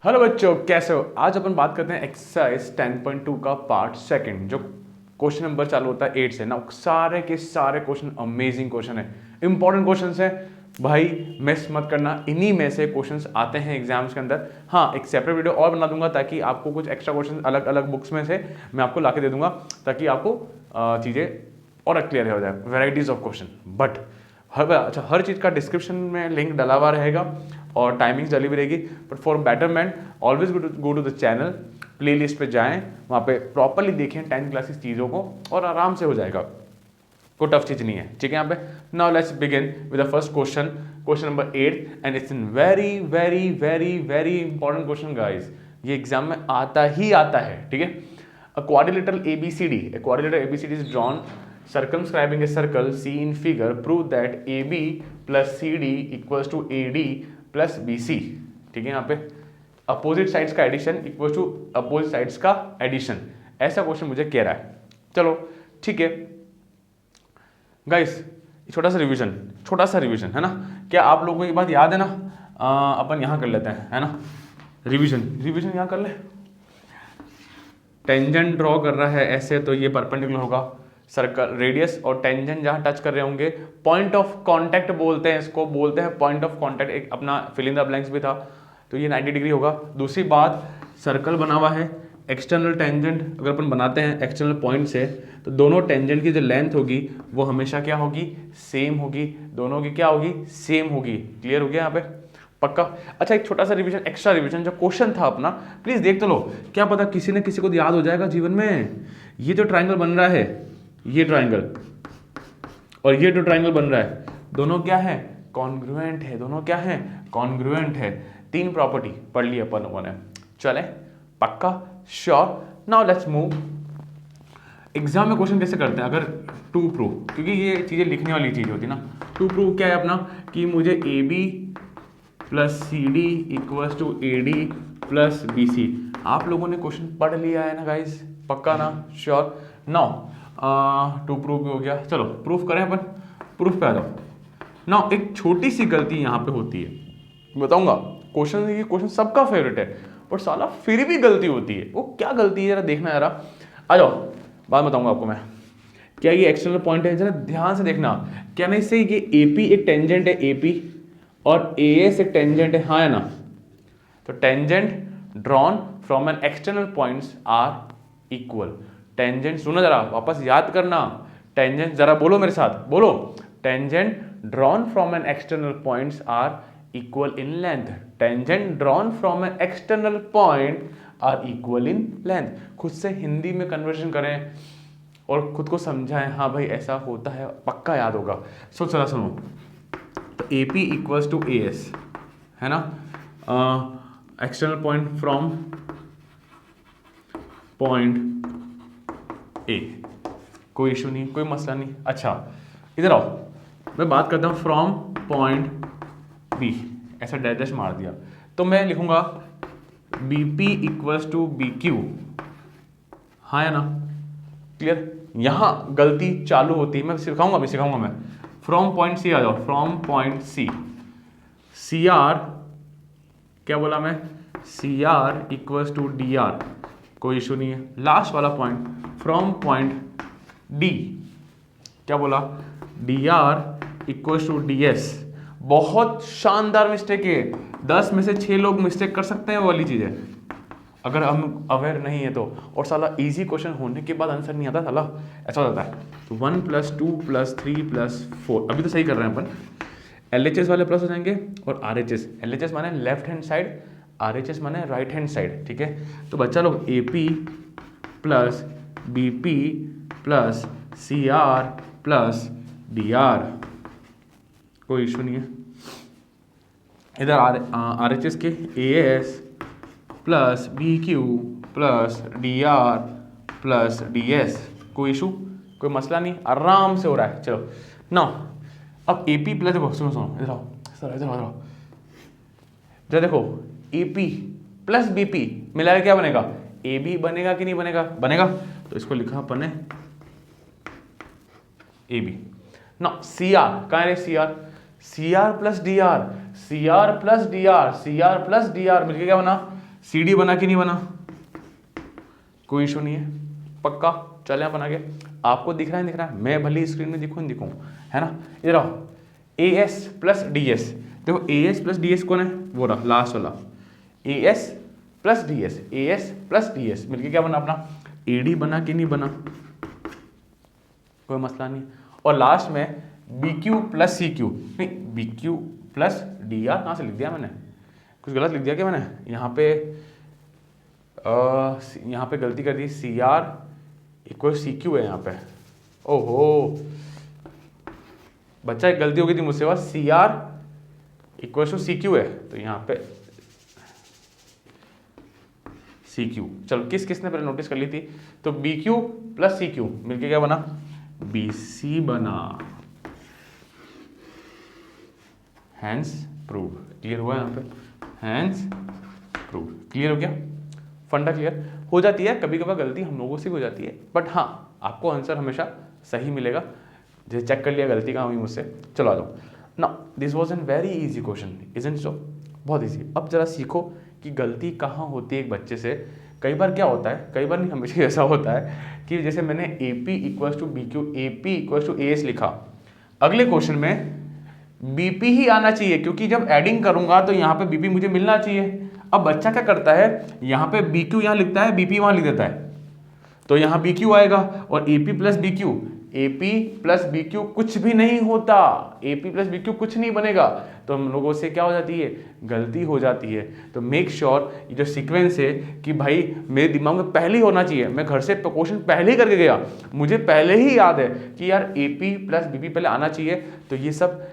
Hello बच्चों, कैसे हो? आज अपन बात करते हैं एक्सरसाइज 10.2 का पार्ट सेकंड, जो क्वेश्चन नंबर चालू होता है 8 से ना। सारे के सारे क्वेश्चन अमेजिंग क्वेश्चन है, इंपॉर्टेंट क्वेश्चन है भाई, मिस मत करना। इन्हीं में से क्वेश्चंस आते हैं एग्जाम्स के अंदर। हाँ, एक सेपरेट वीडियो और बना दूंगा ताकि आपको कुछ एक्स्ट्रा क्वेश्चन अलग अलग बुक्स में से मैं आपको ला के दे दूंगा, ताकि आपको चीज़ें और क्लियर हो जाए, वेराइटीज ऑफ क्वेश्चन। बट हर चीज़ का डिस्क्रिप्शन में लिंक डला हुआ रहेगा और टाइमिंग्स डली भी रहेगी। But for betterment always go to the channel, playlist पे जाएं, वहाँ पे प्रॉपरली देखें 10th क्लासेस चीज़ों को और आराम से हो जाएगा। कोई टफ चीज़ नहीं है, ठीक है। यहाँ पे now let's begin with the first question, question number 8, and it's in very very very very important question guys. ये एग्जाम में आता ही आता है, ठीक है। A quadrilateral ABCD is drawn circumscribing a circle C in figure. Prove that AB plus CD equals to AD plus BC. ठीक है, यहाँ पे अपोजिट साइड्स का addition equal to opposite sides का एडिशन, ऐसा क्वेश्चन मुझे कह रहा है। चलो ठीक है गाइस, छोटा सा रिवीजन है ना। क्या आप लोगों को ये बात याद है ना? अपन यहाँ कर लेते हैं, है ना। रिवीजन यहाँ कर ले। टेंजेंट ड्रॉ कर रहा है ऐसे, तो ये परपेंडिकुलर होगा। सर्कल रेडियस और टेंजेंट जहाँ टच कर रहे होंगे, पॉइंट ऑफ कांटेक्ट बोलते हैं इसको, बोलते हैं पॉइंट ऑफ कांटेक्ट। एक अपना फिल इन द ब्लैंक्स भी था, तो ये 90 डिग्री होगा। दूसरी बात, सर्कल बना हुआ है, एक्सटर्नल टेंजेंट अगर अपन बनाते हैं एक्सटर्नल पॉइंट से, तो दोनों टेंजेंट की जो लेंथ होगी वो हमेशा क्या होगी? सेम होगी। दोनों की क्या होगी? सेम होगी। क्लियर हो गया यहाँ पे? पक्का। अच्छा, एक छोटा सा रिवीजन, एक्स्ट्रा रिवीजन, जो क्वेश्चन था अपना प्लीज देख तो लो, क्या पता किसी न किसी को याद हो जाएगा जीवन में। ये जो ट्राइंगल बन रहा है, ये ट्राइंगल और ये जो ट्राइंगल बन रहा है, दोनों क्या है? कॉन्ग्रुएंट है। दोनों क्या है? कॉन्ग्रुएंट है। 3 प्रॉपर्टी पढ़ ली अपन लोगों ने। चले, पक्का, sure. Now let's move. Exam में क्वेश्चन कैसे करते हैं? अगर टू प्रूव, क्योंकि ये चीजें लिखने वाली चीज होती है ना। टू प्रूव क्या है अपना, कि मुझे AB plus CD equals to AD plus BC। आप लोगों ने क्वेश्चन पढ़ लिया है ना गाइस? पक्का ना? श्योर। नाउ टू प्रूफ भी हो गया। चलो प्रूफ करें अपन। प्रूफ पे आ जाओ। नाउ एक छोटी सी गलती यहाँ पे होती है, बताऊंगा। क्वेश्चन, ये क्वेश्चन सबका फेवरेट है, और साला फिर भी गलती होती है। वो क्या गलती है जरा देखना, जरा आ जाओ, बात बताऊंगा आपको मैं। क्या ये एक्सटर्नल पॉइंट है? जरा ध्यान से देखना। क्या नहीं से ये AP एक टेंजेंट है, AP, और AS एक टेंजेंट है, हाँ या ना? तो tangent drawn from an external points are equal. Tangent, सुनो जरा, वापस याद करना। टेंजेंट, जरा बोलो मेरे साथ, बोलो। Tangent drawn from an external points are equal in length. Tangent drawn from an external point are equal in length. खुद से हिंदी में कन्वर्जन करें और खुद को समझाएं, हाँ भाई ऐसा होता है, पक्का याद होगा। सो चला सुनो, तो AP इक्वल्स टू AS है ना, external point from point A, कोई इशू नहीं, कोई मसला नहीं। अच्छा इधर आओ, मैं बात करता हूँ फ्रॉम पॉइंट B, ऐसा डैश मार दिया, तो मैं लिखूंगा BP इक्वल्स टू BQ, हाँ या ना? क्लियर? यहाँ गलती चालू होती है, मैं सिखाऊंगा मैं। फ्रॉम पॉइंट C आ जाओ, फ्रॉम पॉइंट C, CR क्या बोला मैं? CR इक्वल्स टू DR, कोई इशू नहीं है। लास्ट वाला पॉइंट, फ्रॉम पॉइंट D, क्या बोला? DR equals to DS। बहुत शानदार मिस्टेक है, 10 में से 6 लोग मिस्टेक कर सकते हैं वो वाली चीज़ है, अगर हम अवेयर नहीं है तो। और साला इजी क्वेश्चन होने के बाद आंसर नहीं आता, साला ऐसा हो जाता है। तो 1 + 2 + 3 + 4, अभी तो सही कर रहे हैं अपन। LHS वाले प्लस हो जाएंगे, और RHS, LHS माने लेफ्ट हैंड साइड, RHS माने राइट हैंड साइड, ठीक है। तो बच्चा लोग AP plus BP plus CR plus DR, कोई इशू नहीं है। इधर RHS के AS plus BQ plus DR plus DS, कोई इशू, कोई मसला नहीं, आराम से हो रहा है। चलो ना, अब AP प्लस, देखो सुनो इधर आओ, जरा देखो, AP प्लस BP मिलाकर क्या बनेगा? AB बनेगा कि नहीं बनेगा? बनेगा। तो इसको लिखा अपन ने AB ना। CR कहाँ है? CR plus DR, CR plus DR, CR plus DR मिलकर क्या बना? सी डी बना कि नहीं बना, कोई इशू नहीं है, पक्का चल यहाँ बना के, आपको दिख रहा है, दिख रहा है, मैं भले स्क्रीन में दिखूँ दिखूँ, है ना। इधर आओ, A S plus D S, देखो A S plus D S कौन है, वो रहा लास्ट वाला, A S plus D S, A S plus D S मिलके क्या बना अपना, ए डी बना कि नहीं बना, कोई मसला नहीं। और लास्ट में B Q plus C Q, नहीं B Q plus D R कहाँ से लिख दिया मैंने, कुछ गलत लिख दिया क्या मैंने, यहाँ पे गलती कर दी, C R equal C Q है यहाँ पे, ओहो बच्चा एक गलती हो गई थी मुझसे, बस C R equal to C Q है, तो यहाँ पे सी क्यू, चलो किस किसने पहले नोटिस कर ली थी, तो B Q plus C Q मिलके क्या बना, बी सी बना, हैंस प्रूव, क्लियर हुआ यहाँ पे, हैंस प्रूव, क्लियर हो गया, फंडा क्लियर हो जाती है, कभी कभार गलती हम लोगों से हो जाती है, बट हाँ आपको आंसर हमेशा सही मिलेगा, जैसे चेक कर लिया गलती कहाँ हुई मुझसे। चलो आ जाओ ना, this was an very easy question, isn't so, बहुत इजी। अब जरा सीखो कि गलती कहाँ होती है एक बच्चे से। कई बार क्या होता है, कई बार नहीं हमेशा ऐसा होता है कि जैसे मैंने A P equals to B Q, A P equals to A S लिखा, अगले क्वेश्चन में बीपी ही आना चाहिए, क्योंकि जब एडिंग करूंगा तो यहाँ पे बीपी मुझे मिलना चाहिए। अब बच्चा क्या करता है, यहाँ पे बी क्यू यहाँ लिखता है, बीपी वहाँ लिख देता है, तो यहाँ बी क्यू आएगा, और A P plus B Q, A P plus B Q कुछ भी नहीं होता, A P plus B Q कुछ नहीं बनेगा, तो हम लोगों से क्या हो जाती है, गलती हो जाती है। तो मेक श्योर ये जो सीक्वेंस है कि भाई मेरे दिमाग में पहले ही होना चाहिए, मैं घर से क्वेश्चन पहले ही करके गया, मुझे पहले ही याद है कि यार A P plus B P पहले आना चाहिए, तो ये सब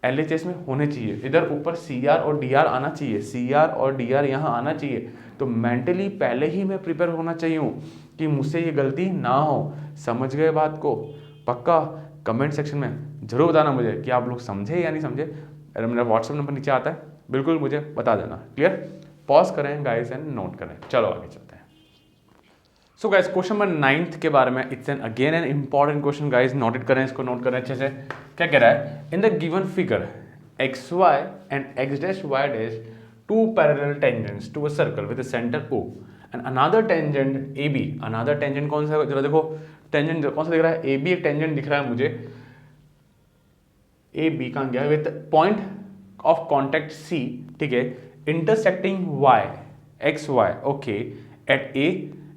LHS में होने चाहिए, इधर ऊपर CR और DR आना चाहिए, CR और DR यहाँ आना चाहिए, तो मेंटली पहले ही मैं प्रिपेयर होना चाहिए हूँ कि मुझसे ये गलती ना हो। समझ गए बात को, पक्का कमेंट सेक्शन में जरूर बताना मुझे कि आप लोग समझे या नहीं समझे। मेरा व्हाट्सएप नंबर नीचे आता है, बिल्कुल मुझे बता देना, क्लियर। पॉज करें गाइस एंड नोट करें, चलो आगे चलते हैं। सो गाइस क्वेश्चन नंबर 9 के बारे में, it's an again an important question guys, note करें इसको, नोट करें अच्छे से। क्या कह रहा है, in the given figure X Y and X dash Y dash two parallel tangents to a circle with a centre O and another tangent AB, another tangent कौन सा है, जरा देखो टेंजेंट कौन सा दिख रहा है, AB एक टेंजेंट दिख रहा है मुझे, AB कहाँ गया, with point of contact C, ठीक है, intersecting Y X Y, okay, at A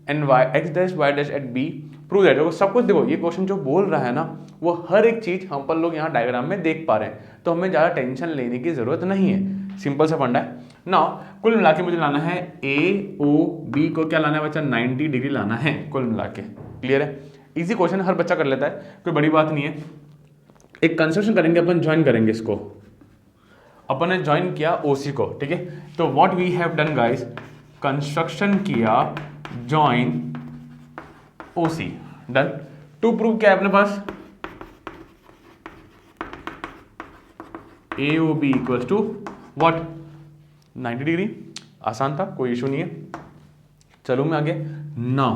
and y x dash y dash at b, prove that. देखो सब कुछ, देखो ये क्वेश्चन जो बोल रहा है ना, वो हर एक चीज हम पर लोग यहाँ डायग्राम में देख पा रहे हैं, तो हमें ज़्यादा टेंशन लेने की जरूरत नहीं है, सिंपल सा फंडा है ना। कुल मिला के मुझे लाना है AOB को, क्या लाना है बच्चा, 90 डिग्री लाना है कुल मिला के, क्लियर है। इजी क्वेश्चन, हर बच्चा कर लेता है, कोई बड़ी बात नहीं है। एक कंस्ट्रक्शन करेंगे अपन, ज्वाइन करेंगे इसको, अपन ने ज्वाइन किया OC को, ठीक है। तो what we have done guys, construction किया, join OC, done. To prove क्या है अपने पास, AOB equals to what, 90 degree, आसान था, कोई इशू नहीं है। चलो मैं आगे, नाउ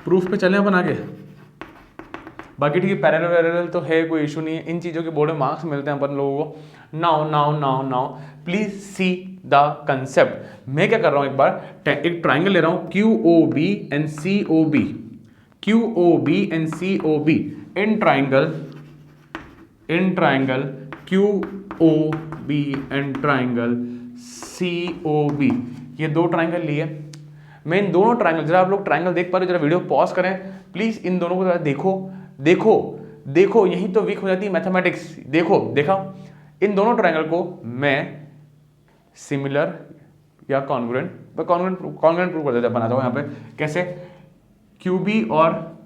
प्रूफ पे चले अपन आगे, बाकी ठीक है, पैरेलल वैरेलल तो है, कोई इशू नहीं है, इन चीजों के बोर्ड में मार्क्स मिलते हैं अपन लोगों को। Now now now now please see the concept. मैं क्या कर रहा हूं, एक बार एक ट्राइंगल ले रहा हूं, QOB and COB, QOB and COB, in triangle QOB and triangle COB, ये दो ट्राइंगल लिए। मैं इन दोनों ट्राइंगल, जरा आप लोग ट्राइंगल देख पा रहे हो, जरा वीडियो पॉज करें प्लीज, इन दोनों को जरा देखो, देखो देखो, यही तो वीक हो जाती है मैथमेटिक्स। देखो, देखा, इन दोनों ट्राइंगल को मैं सिमिलर या कॉन्ग्रुएंट प्रूव कर देता, बनाता हूं यहाँ पे, कैसे, QB और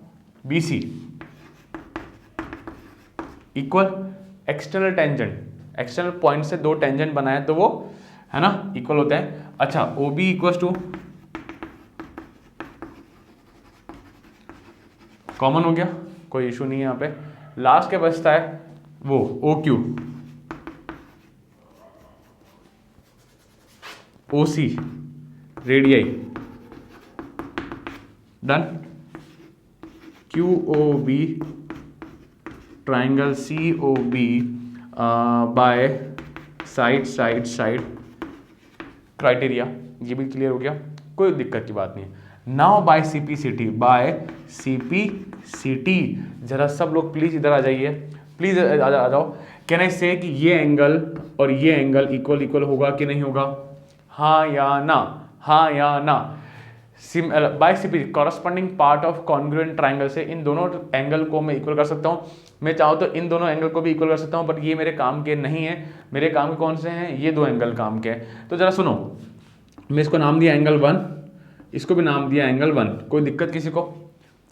BC equal external tangent, external point से दो टेंजेंट बनाए तो वो है ना इक्वल होते हैं। अच्छा, OB इक्वल टू, कॉमन हो गया, कोई इशू नहीं है यहाँ पे। लास्ट क्या बचता है, वो OQ, OC radii, done. QOB triangle COB by side criteria, ये भी क्लियर हो गया, कोई दिक्कत की बात नहीं है। Now by CPCT, by CPCT, जरा सब लोग प्लीज इधर आ जाइए, प्लीज आ जाओ। कैन आई से कि ये एंगल और ये एंगल इक्वल इक्वल होगा कि नहीं होगा, हाँ या ना, हाँ या ना। Bye CP corresponding part of congruent triangle से इन दोनों एंगल को मैं इक्वल कर सकता हूँ। मैं चाहूँ तो इन दोनों एंगल को भी इक्वल कर सकता हूँ, बट ये मेरे काम के नहीं है। मेरे काम के कौन से हैं, ये दो एंगल काम के हैं। तो जरा सुनो, मैं इसको नाम दिया एंगल 1, इसको भी नाम दिया एंगल 1। कोई दिक्कत किसी को,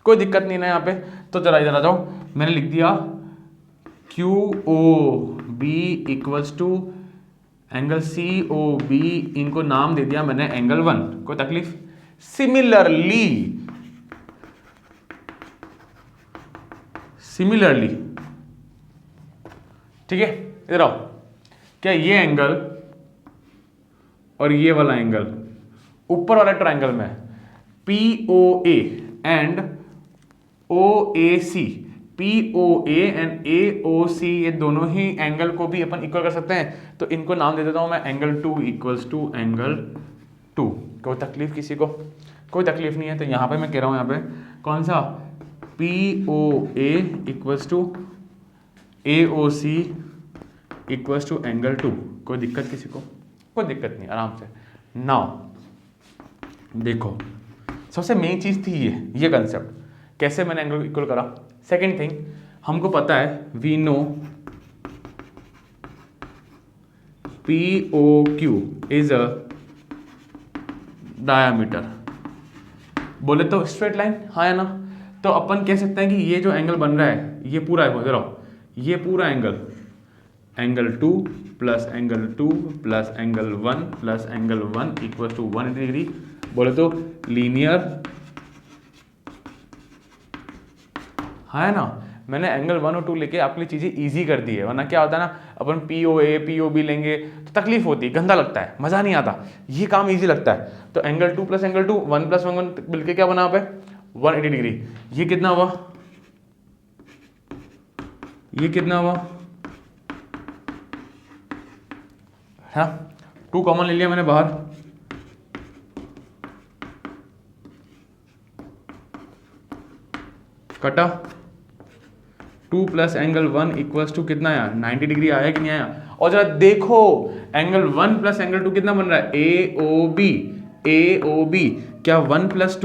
कोई दिक्कत नहीं ना यहाँ पे। तो जरा इधर आ जाओ, मैंने लिख दिया QOB equals to angle COB, इनको नाम दे दिया मैंने एंगल 1। कोई तकलीफ? सिमिलरली ठीक है, इधर आओ। क्या ये एंगल और ये वाला एंगल ऊपर वाले ट्रायंगल में POA and OAC, POA and AOC, ये दोनों ही एंगल को भी अपन इक्वल कर सकते हैं। तो इनको नाम दे देता हूं मैं एंगल 2 इक्वल्स टू एंगल 2। कोई तकलीफ किसी को? कोई तकलीफ नहीं है। तो यहां पे मैं कह रहा हूं, यहां पे कौन सा, POA equals to AOC equals to angle 2। कोई दिक्कत किसी को? कोई दिक्कत नहीं, आराम से। नाउ देखो, सबसे मेन चीज थी ये कंसेप्ट, कैसे मैंने एंगल इक्वल करा। सेकेंड थिंग, हमको पता है we know POQ is a diameter. बोले तो स्ट्रेट लाइन, हाँ या ना? तो अपन कह सकते हैं कि ये जो एंगल बन रहा है, ये पूरा है, इधर आओ, ये पूरा angle 2 plus angle 2 plus angle 1 plus angle 1 equal to 180 degree. बोले तो लीनियर, हाँ है ना? मैंने एंगल 1 और 2 लेके आपके लिए चीजें इजी कर दी है, वरना क्या होता है ना, अपन POA POB लेंगे तो तकलीफ होती है, गंदा लगता है, मजा नहीं आता। ये काम इजी लगता है। तो एंगल 2 प्लस एंगल 2, 1 प्लस 1 मिलके क्या बना पे 180 डिग्री। ये कितना हुआ, ये कितना हुआ, है 2 कॉमन ले लिया मैंने बाहर, कटा 2 प्लस एंगल 1 इक्वल्स टू कितना आया, 90 डिग्री आया कि नहीं आया? और जरा देखो एंगल 1 प्लस एंगल 2 कितना बन रहा है, AOB। क्या 1 प्लस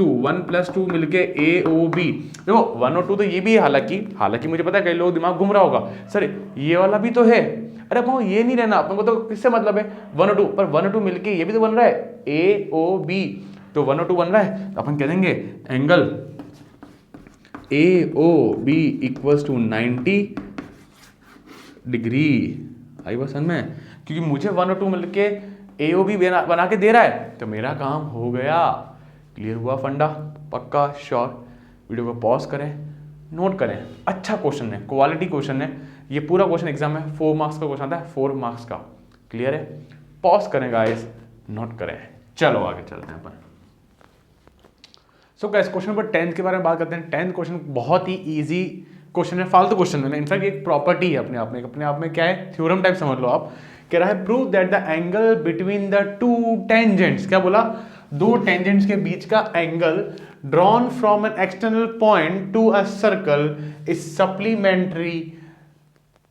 2 मिलके AOB। देखो 1 और 2 तो ये भी है, हालांकि मुझे पता है कई लोग दिमाग घूम रहा होगा, सर ये वाला भी तो है। अरे अपन ये नहीं रहना, अपन को तो किससे मतलब है 1 और 2, पर 1 और 2 मिलके ये भी तो बन रहा है AOB। तो 1 और 2 बन रहा है, तो अपन कह देंगे angle AOB equals to 90 degree. आई बात समझ में? क्योंकि मुझे 1 और 2 मिलके AOB बना के दे रहा है, तो मेरा काम हो गया। क्लियर हुआ फंडा? पक्का श्योर? वीडियो को पॉज करें, नोट करें। अच्छा क्वेश्चन है, क्वालिटी क्वेश्चन है। ये पूरा क्वेश्चन एग्जाम में 4 मार्क्स का क्वेश्चन आता है, 4 मार्क्स का। क्लियर है? पॉज करें गाइस, नोट करें। चलो आगे चलते हैं अपन। सो गाइस, क्वेश्चन नंबर 10 के बारे में बात करते हैं। 10th क्वेश्चन बहुत ही इजी क्वेश्चन है, फालतू क्वेश्चन है, इनफैक्ट एक प्रॉपर्टी है अपने आप में क्या है, थ्योरम टाइप समझ लो आप। कह रहा है prove that the angle between the 2 tangents, क्या बोला, 2 टेंजेंट्स के बीच का angle drawn from an external point to a circle is supplementary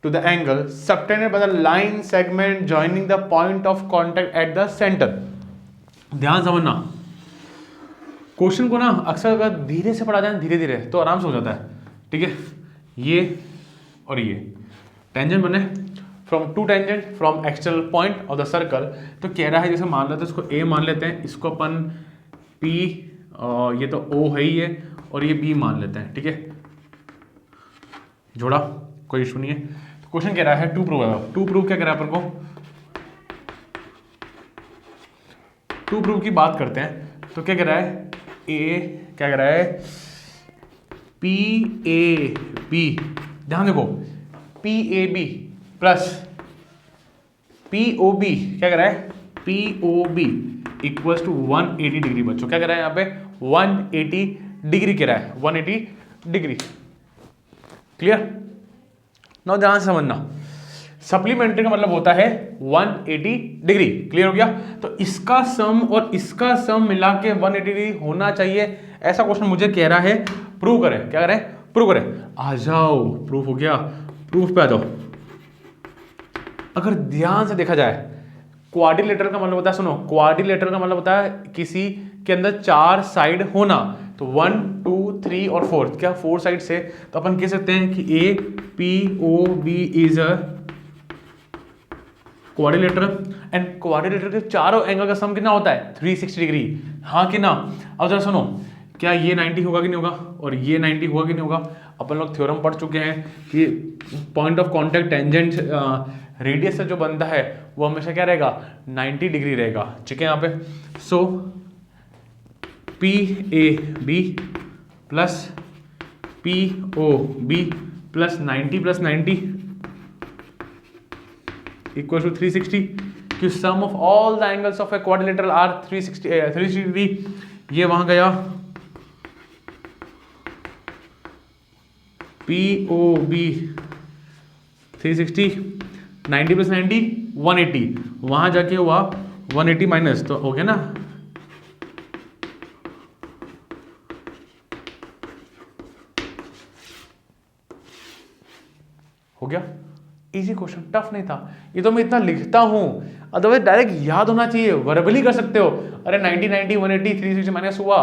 to the angle subtended by the line segment joining the point of contact at the centre. ध्यान समझना, question को ना अक्सर अगर धीरे से पढ़ा जाए, धीरे धीरे, तो आराम से हो जाता है। ठीक है, ये और ये टेंजेंट बने from 2 tangent from external point of the circle. तो कह रहा है, जैसे मान लेते हैं इसको A मान लेते हैं, इसको अपन P, ये तो O है ही है, और ये B मान लेते हैं। ठीक है, जोड़ा, कोई इशू नहीं है। तो क्वेश्चन कह रहा है टू प्रूव क्या कह रहा है अपन को, टू प्रूव की बात करते हैं। तो क्या कह रहा है, क्या कह रहा है, PAB, ध्यान देखो, PAB प्लस POB, क्या कह रहा है, POB इक्वल्स टू 180 डिग्री। बच्चों क्या कह रहा है यहाँ पे, 180 डिग्री कह रहा है, 180 डिग्री। क्लियर? नाउ ध्यान से समझना, सप्लीमेंट्री का मतलब होता है 180 डिग्री। क्लियर हो गया? तो इसका सम और इसका सम मिला के 180 डिग्री होना चाहिए, ऐसा क्वेश्चन मुझे कह रहा है। प्रूव करें, क्या करें? प्रूव करें। आ जाओ, प्रूफ हो गया, प्रूफ पे आ जाओ। अगर ध्यान से देखा जाए, क्वाड्रिलेटरल का मतलब होता है, सुनो, क्वाड्रिलेटरल का मतलब होता है किसी के अंदर 4 साइड होना। तो 1 2 3 और 4, क्या 4 साइड से, तो अपन कह सकते हैं कि A P O B is a quadrilateral. And quadrilateral के चारों एंगल का सम कितना होता है? 360 डिग्री। हाँ कि ना? अब जरा सुनो, क्या ये 90 होगा कि नहीं होगा, और ये 90 होगा कि नहीं होगा? अपन लोग थ्योरम पढ़ चुके हैं कि point of contact tangent radius से जो बनता है वो हमेशा क्या रहेगा? 90 डिग्री रहेगा। ठीक है यहाँ पे। So P A B plus P O B plus 90 plus 90 equal to 360, कि sum of all the angles of a quadrilateral are 360 degree. ये वहां गया पी ओ बी 360, 90 प्लस 90 180, वहां जाके हुआ 180 माइनस, तो हो गया ना, हो गया। इजी क्वेश्चन, टफ नहीं था। ये तो मैं इतना लिखता हूं, अदरवाइज डायरेक्ट याद होना चाहिए, वर्बली कर सकते हो। अरे 90 90 180 360 माइनस हुआ,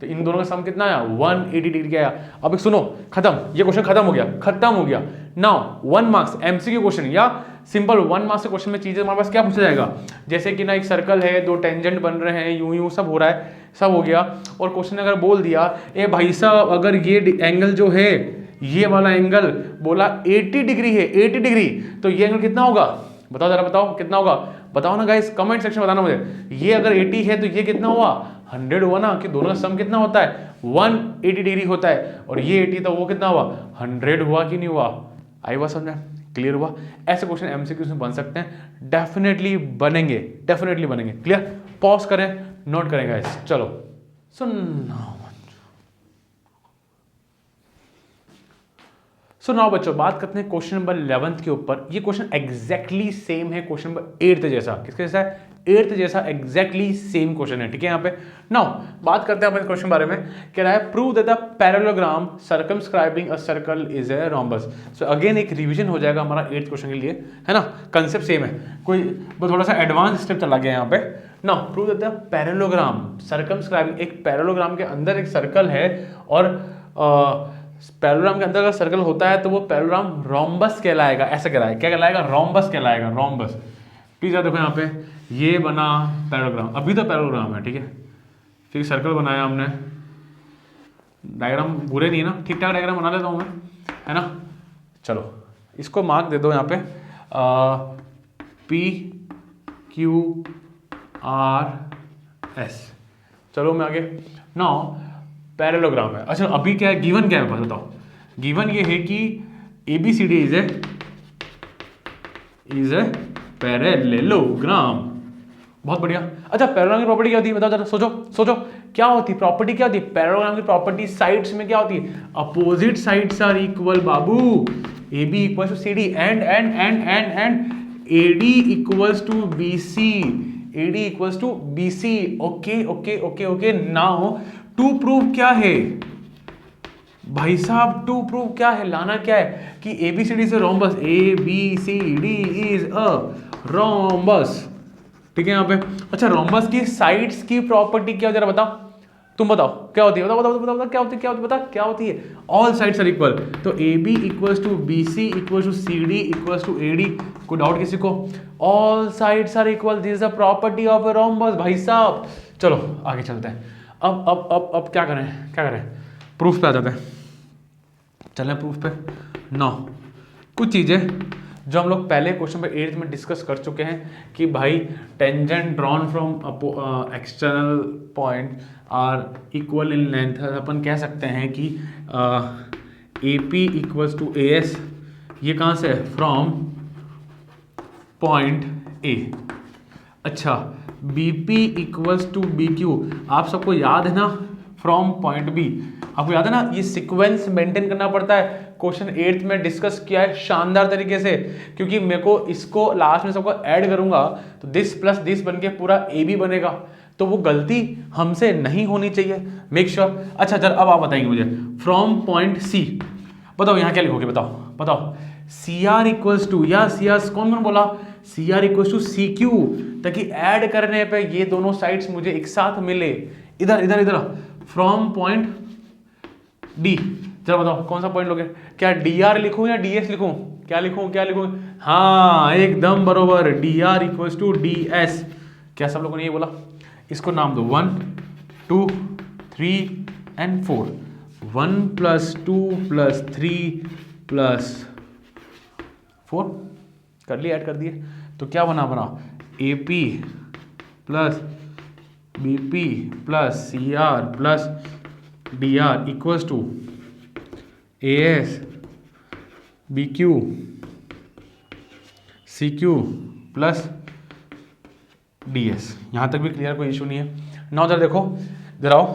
तो इन दोनों का सम कितना आया? 180 डिग्री आया। अब सुनो, खत्म, ये क्वेश्चन खत्म हो गया, खत्म हो गया। नाउ 1 मार्क्स एमसीक्यू क्वेश्चन या सिंपल 1 मार्क्स के क्वेश्चन में चीजें हमारे पास क्या पूछा जाएगा? जैसे कि ना एक सर्कल है, 2 टेंजेंट बन रहे हैं, यूं यूं सब हो रहा है, सब हो गया। और क्वेश्चन ने अगर बोल दिया, ए भाई साहब अगर ये एंगल जो है, ये वाला एंगल बोला 80 डिग्री है, 80 डिग्री, तो ये एंगल कितना होगा? बताओ जरा, बताओ कितना होगा, बताओ ना गाइस, कमेंट सेक्शन में बताना मुझे। ये अगर 80 है तो ये कितना हुआ? 100 हुआ ना, कि दोनों का सम कितना होता है? 180 डिग्री होता है। और ये 80 तो वो कितना हुआ? 100 हुआ कि नहीं हुआ? आई हुआ समझ? क्लियर हुआ? ऐसे क्वेश्चन एमसीक्यूज में बन सकते हैं, डेफिनेटली बनेंगे, डेफिनेटली बनेंगे। क्लियर? पॉज करें, नोट करें गाइस। चलो सो नाउ बच्चों, बात करते हैं क्वेश्चन नंबर 11 के ऊपर। ये क्वेश्चन एग्जैक्टली सेम है क्वेश्चन नंबर 8 जैसा। किसके जैसा है? 8 जैसा एग्जैक्टली सेम क्वेश्चन है। ठीक है, यहाँ पे नाउ बात करते हैं अपन क्वेश्चन बारे में। कह रहा है prove that the parallelogram circumscribing a circle is a rhombus. So again एक रिवीजन हो जाएगा हमारा 8th क्वेश्चन के लिए, है ना? कंसेप्ट सेम है, कोई थोड़ा सा एडवांस स्टेप चला गया यहाँ पे। Now prove that the parallelogram circumscribing, एक पैरेललोग्राम के अंदर एक सर्कल है, और पैरेललोग्राम के अंदर अगर सर्कल होता है तो वो पैरेललोग्राम रोम्बस कहलाएगा। ऐसा कहलाएगा, क्या कहलाएगा? रोम्बस कहलाएगा, रोम्बस। प्लीज देखो यहाँ पे, ये बना पैरेललोग्राम, अभी तो पैरेललोग्राम है, ठीक है। फिर सर्कल बनाया हमने, डायग्राम बुरे नहीं है ना, ठीक ठाक डायग्राम बना लेता हूँ मैं, है ना? चलो इसको मार्क दे दो यहाँ पे, P Q R S। चलो मैं आगे। नाउ पैरेललोग्राम है। अच्छा अभी क्या है, गिवन क्या है मेरे पास, बताओ। गिवन ये है कि ABCD इज ए पैरेललोग्राम। बहुत बढ़िया। अच्छा पैरेललोग्राम की प्रॉपर्टी क्या होती है, बताओ जरा, सोचो सोचो, क्या होती है प्रॉपर्टी, क्या होती है पैरेललोग्राम की प्रॉपर्टी? साइड्स में क्या होती है? अपोजिट साइड्स आर इक्वल बाबू। AB equals to CD and AD equals to BC, AD equals to BC। Okay okay okay okay. Now to prove क्या है भाई साहब? टू प्रूव क्या है, लाना क्या है कि ABCD से rhombus, ABCD is a rhombus. ठीक है यहाँ पे। अच्छा रोम्बस की साइड्स की प्रॉपर्टी क्या, जरा बताओ, तुम बताओ क्या होती है, बताओ बताओ बताओ, क्या होती है, क्या होती है, बता क्या होती है? ऑल साइड्स आर इक्वल, तो AB equals to BC equals to CD equals to AD। कोई डाउट किसी को? All sides are equal, this is the property of a rhombus भाई साहब। चलो आगे चलते हैं। अब क्या करें, क्या करें? प्रूफ पे आ जाते हैं, चलें प्रूफ पे। नो, कुछ चीज़ें जो हम लोग पहले क्वेश्चन पे 8th में डिस्कस कर चुके हैं कि भाई tangent drawn from external point are equal in length. अपन कह सकते हैं कि AP इक्वल्स टू AS, ये कहाँ से है? From point A। अच्छा BP इक्वल्स टू BQ, आप सबको याद है ना, फ्रॉम पॉइंट B। आपको याद है ना, ये सीक्वेंस मेंटेन करना पड़ता है। क्वेश्चन 8th में डिस्कस किया है शानदार तरीके से, क्योंकि मेरे को इसको लास्ट में सबको ऐड करूंगा तो दिस प्लस दिस बन के पूरा ए बी बनेगा, तो वो गलती हमसे नहीं होनी चाहिए, मेक श्योर। अच्छा चल अब आप बताएंगे मुझे फ्रॉम पॉइंट सी, बताओ यहाँ क्या लिखोगे, बताओ बताओ। सी आर इक्वल्स टू, या सी आर कौन कौन बोला, C R equals to C Q, ताकि ऐड करने पे ये दोनों साइड्स मुझे एक साथ मिले। इधर इधर इधर फ्रॉम पॉइंट डी, चलो बताओ कौन सा पॉइंट लोगे, क्या डी आर लिखूं या डी एस लिखूं, क्या लिखूं क्या लिखूं, हाँ एकदम बरोबर, D R equals to D S. क्या सब लोगों ने ये बोला, इसको नाम दो 1 2 3 एंड 4, 1 + 2 + 3 + 4 कर लिए, ऐड कर दिए, तो क्या बना बना A P plus B P plus C R plus D R equals to A S B Q C Q plus D S. यहाँ तक भी क्लियर, कोई इशू नहीं है। नाउ जरा देखो, इधर आओ,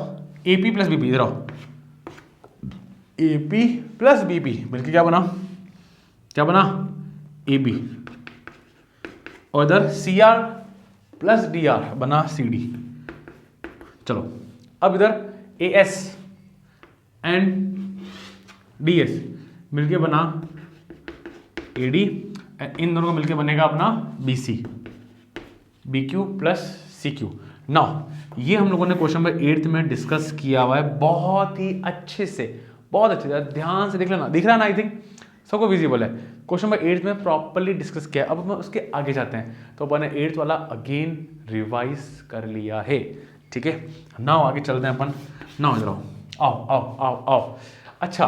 A P plus B P, इधर आओ, A P plus B P मिलकर क्या बना, क्या बना ए बी, और इधर C R plus D R बना सी डी। चलो अब इधर A S and D S मिलके बना ए डी, इन दोनों को मिलके बनेगा अपना B C, B Q plus C Q. Now ये हम लोगों ने क्वेश्चन नंबर 8th में डिस्कस किया हुआ है बहुत ही अच्छे से, बहुत अच्छे से, ध्यान से देख लेना, दिख रहा है ना, आई थिंक सबको विजिबल है। क्वेश्चन नंबर 8th में प्रॉपर्ली डिस्कस किया, अब हम उसके आगे जाते हैं, तो अपन ने 8th वाला अगेन रिवाइज कर लिया है, ठीक है। नाउ आगे चलते हैं अपन, नाउ इधर आओ, आओ आओ आओ आओ। अच्छा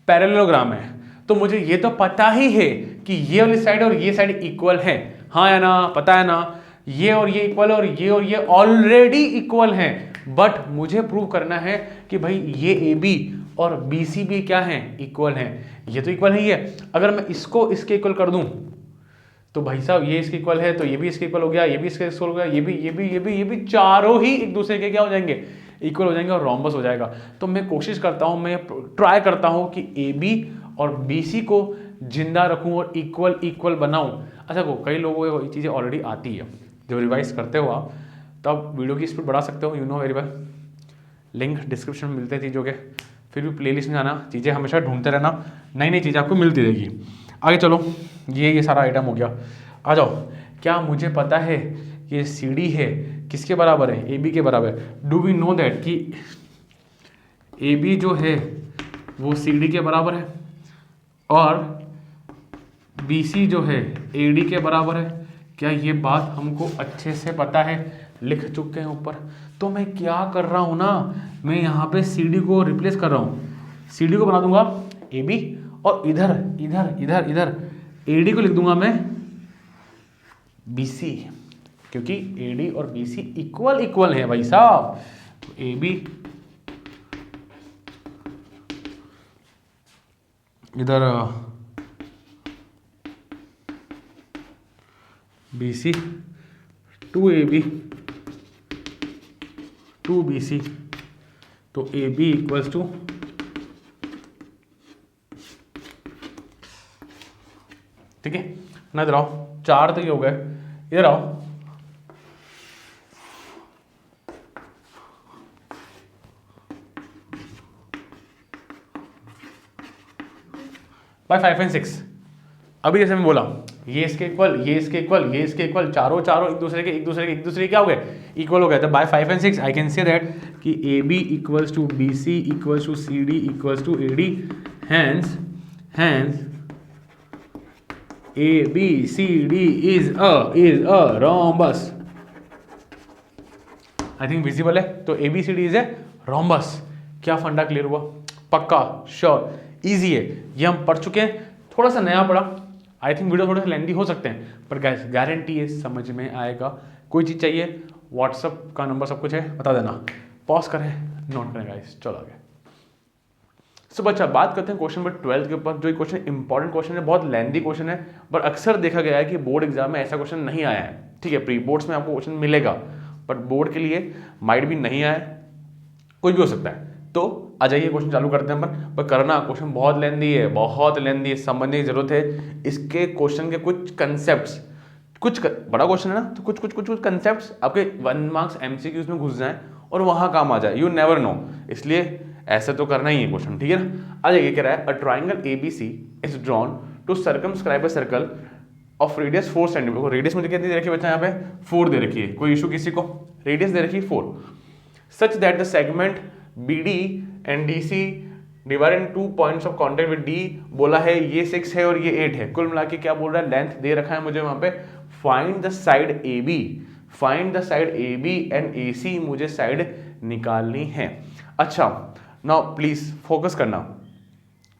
पैरेललोग्राम है, तो मुझे ये तो पता ही है कि ये वाली साइड और ये साइड इक्वल है, हाँ या ना, पता है ना, ये और ये इक्वल है और ये ऑलरेडी इक्वल हैं, बट मुझे प्रूव करना है कि भाई ये ए बी और बी सी भी क्या हैं, इक्वल हैं। ये तो इक्वल ही है, अगर मैं इसको इसके इक्वल कर दूं तो भाई साहब ये इसके इक्वल है, तो ये भी इसके इक्वल हो गया, ये भी इसके इक्वल हो गया, ये भी चारों ही एक दूसरे के क्या हो जाएंगे, इक्वल हो जाएंगे और रोम्बस हो जाएगा। तो मैं कोशिश करता हूं, मैं ट्राई करता हूं कि ए बी और बी सी को जिंदा रखूं और इक्वल इक्वल बनाऊं। अच्छा को कई लोगों को ये चीज़ें ऑलरेडी आती है, जब रिवाइज करते हो आप तब वीडियो की स्पीड बढ़ा सकते हो, you know very well. Link description में मिलते हैं चीज़ों के, फिर भी प्लेलिस्ट में जाना, चीज़ें हमेशा ढूंढते रहना, नई नई चीज़ें आपको मिलती रहेगी। आगे चलो, ये सारा आइटम हो गया। आ जाओ, क्या मुझे पता है ये सी डी है किसके बराबर है, ए बी के बराबर है। डू वी नो दैट कि ए बी जो है वो सी डी के बराबर है और बी सी जो है ए डी के बराबर है। क्या ये बात हमको अच्छे से पता है, लिख चुके हैं ऊपर। तो मैं क्या कर रहा हूँ ना, मैं यहाँ पे सी डी को रिप्लेस कर रहा हूँ, सी डी को बना दूंगा ए बी और इधर इधर इधर इधर ए डी को लिख दूंगा मैं बी सी, क्योंकि ए डी और बी सी इक्वल इक्वल है भाई साहब। ए बी इधर बी सी, 2AB 2BC, तो AB इक्वल्स टू ठीक है ना। इधर आओ, 4 तो ये हो गए, इधर आओ, बाय 5 and 6। अभी जैसे मैं बोला ये इसके इक्वल, ये इसके इक्वल, ये इसके इक्वल, चारों एक दूसरे के क्या हो गए, इक्वल हो गए। तो by 5 and 6 I can say that कि A B equals to B C equals to C D equals to A D, hence A B C D is a rhombus. I think visible है, तो A B C D is a rhombus. क्या फंडा clear हुआ, पक्का, sure, easy है, ये हम पढ़ चुके हैं। थोड़ा सा नया पढ़ा, आई थिंक वीडियो थोड़े से लेंदी हो सकते हैं, पर गाइस गारंटी है समझ में आएगा। कोई चीज़ चाहिए, व्हाट्सअप का नंबर सब कुछ है, बता देना, पॉज करें, नोट करें गाइस। चलो आगे। सो बच्चा बात करते हैं क्वेश्चन नंबर 12 के ऊपर। जो ये क्वेश्चन इंपॉर्टेंट क्वेश्चन है, बहुत लेंदी क्वेश्चन है, पर अक्सर देखा गया है कि बोर्ड एग्जाम में ऐसा क्वेश्चन नहीं आया है। ठीक है, प्री बोर्ड्स में आपको क्वेश्चन मिलेगा, बट बोर्ड के लिए माइट भी नहीं आया, कुछ भी हो सकता है। तो आ जाइए क्वेश्चन चालू करते हैं अपन। पर करना क्वेश्चन बहुत लेंदी है, बहुत लेंदी है, समझने की जरूरत है। इसके क्वेश्चन के कुछ कंसेप्ट्स, बड़ा क्वेश्चन है ना, तो कुछ कंसेप्ट्स आपके 1 मार्क्स एमसीक्यूज में घुस जाएं और वहां काम आ जाए, यू नेवर नो। इसलिए ऐसे तो करना ही है क्वेश्चन, ठीक है ना। आ जाइए, कह रहा है a triangle ABC is drawn to circumscribe a circle of radius 4 centimetre. Radius मुझे कितनी दे रखी है बच्चा, यहाँ पे 4 दे रखी है, कोई इशू किसी को। रेडियस दे रखी है 4, such that the segment BD and DC divide in 2 points of contact with D बोला है ये 6 है और ये 8 है। कुल मिला के क्या बोल रहा है, लेंथ दे रखा है मुझे वहां पे, find the side AB, find the side AB and AC, मुझे साइड निकालनी है। अच्छा, नाउ प्लीज फोकस करना।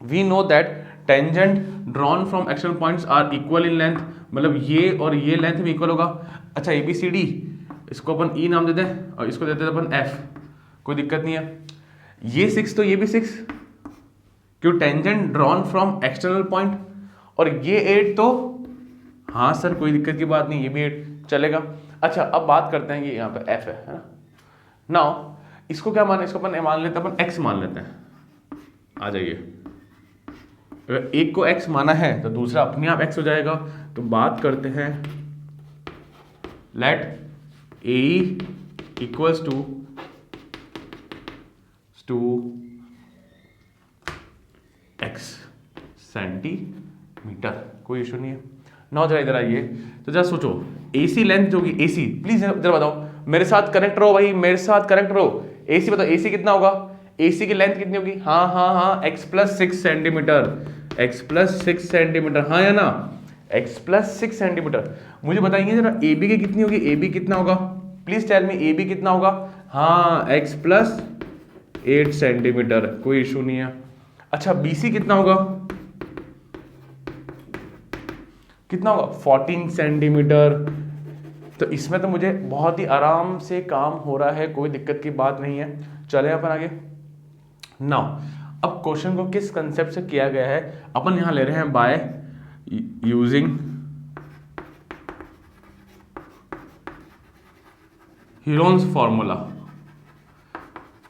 We know that tangent drawn from external points are equal in length, मतलब ये और ये लेंथ में इक्वल होगा। अच्छा, ABCD इसको अपन E नाम देते हैं और इसको देते हैं अपन F, कोई दिक्कत नहीं है। ये 6 तो ये भी 6, क्यों, tangent drawn from external point, और ये 8 तो हाँ सर कोई दिक्कत की बात नहीं, ये भी 8 चलेगा। अच्छा, अब बात करते हैं, ये यहाँ पे F है ना। नाउ इसको क्या माने, इसको अपन मान लेते हैं, अपन X मान लेते हैं। आ जाइए, अगर एक को X माना है तो दूसरा अपने आप X हो जाएगा। तो बात करते हैं, let AE equals to X centimetre, कोई इशू नहीं है। ना जरा इधर आइए, तो जरा सोचो AC लेंथ जो होगी, AC प्लीज जरा बताओ, मेरे साथ कनेक्ट रहो भाई, मेरे साथ कनेक्ट रहो। AC बताओ, AC कितना होगा, AC की लेंथ कितनी होगी, हाँ X + 6 सेंटीमीटर, X + 6 सेंटीमीटर, हाँ या ना, X + 6 सेंटीमीटर। मुझे बताइए जरा AB की कितनी होगी, AB कितना होगा, प्लीज टेल मी AB कितना होगा, हाँ X + 8 सेंटीमीटर, कोई इशू नहीं है। अच्छा, BC कितना होगा, कितना होगा 14 सेंटीमीटर। तो इसमें तो मुझे बहुत ही आराम से काम हो रहा है, कोई दिक्कत की बात नहीं है। चले अपन आगे। नाउ अब क्वेश्चन को किस कंसेप्ट से किया गया है, अपन यहां ले रहे हैं बाय यूजिंग हीरोन्स फॉर्मूला।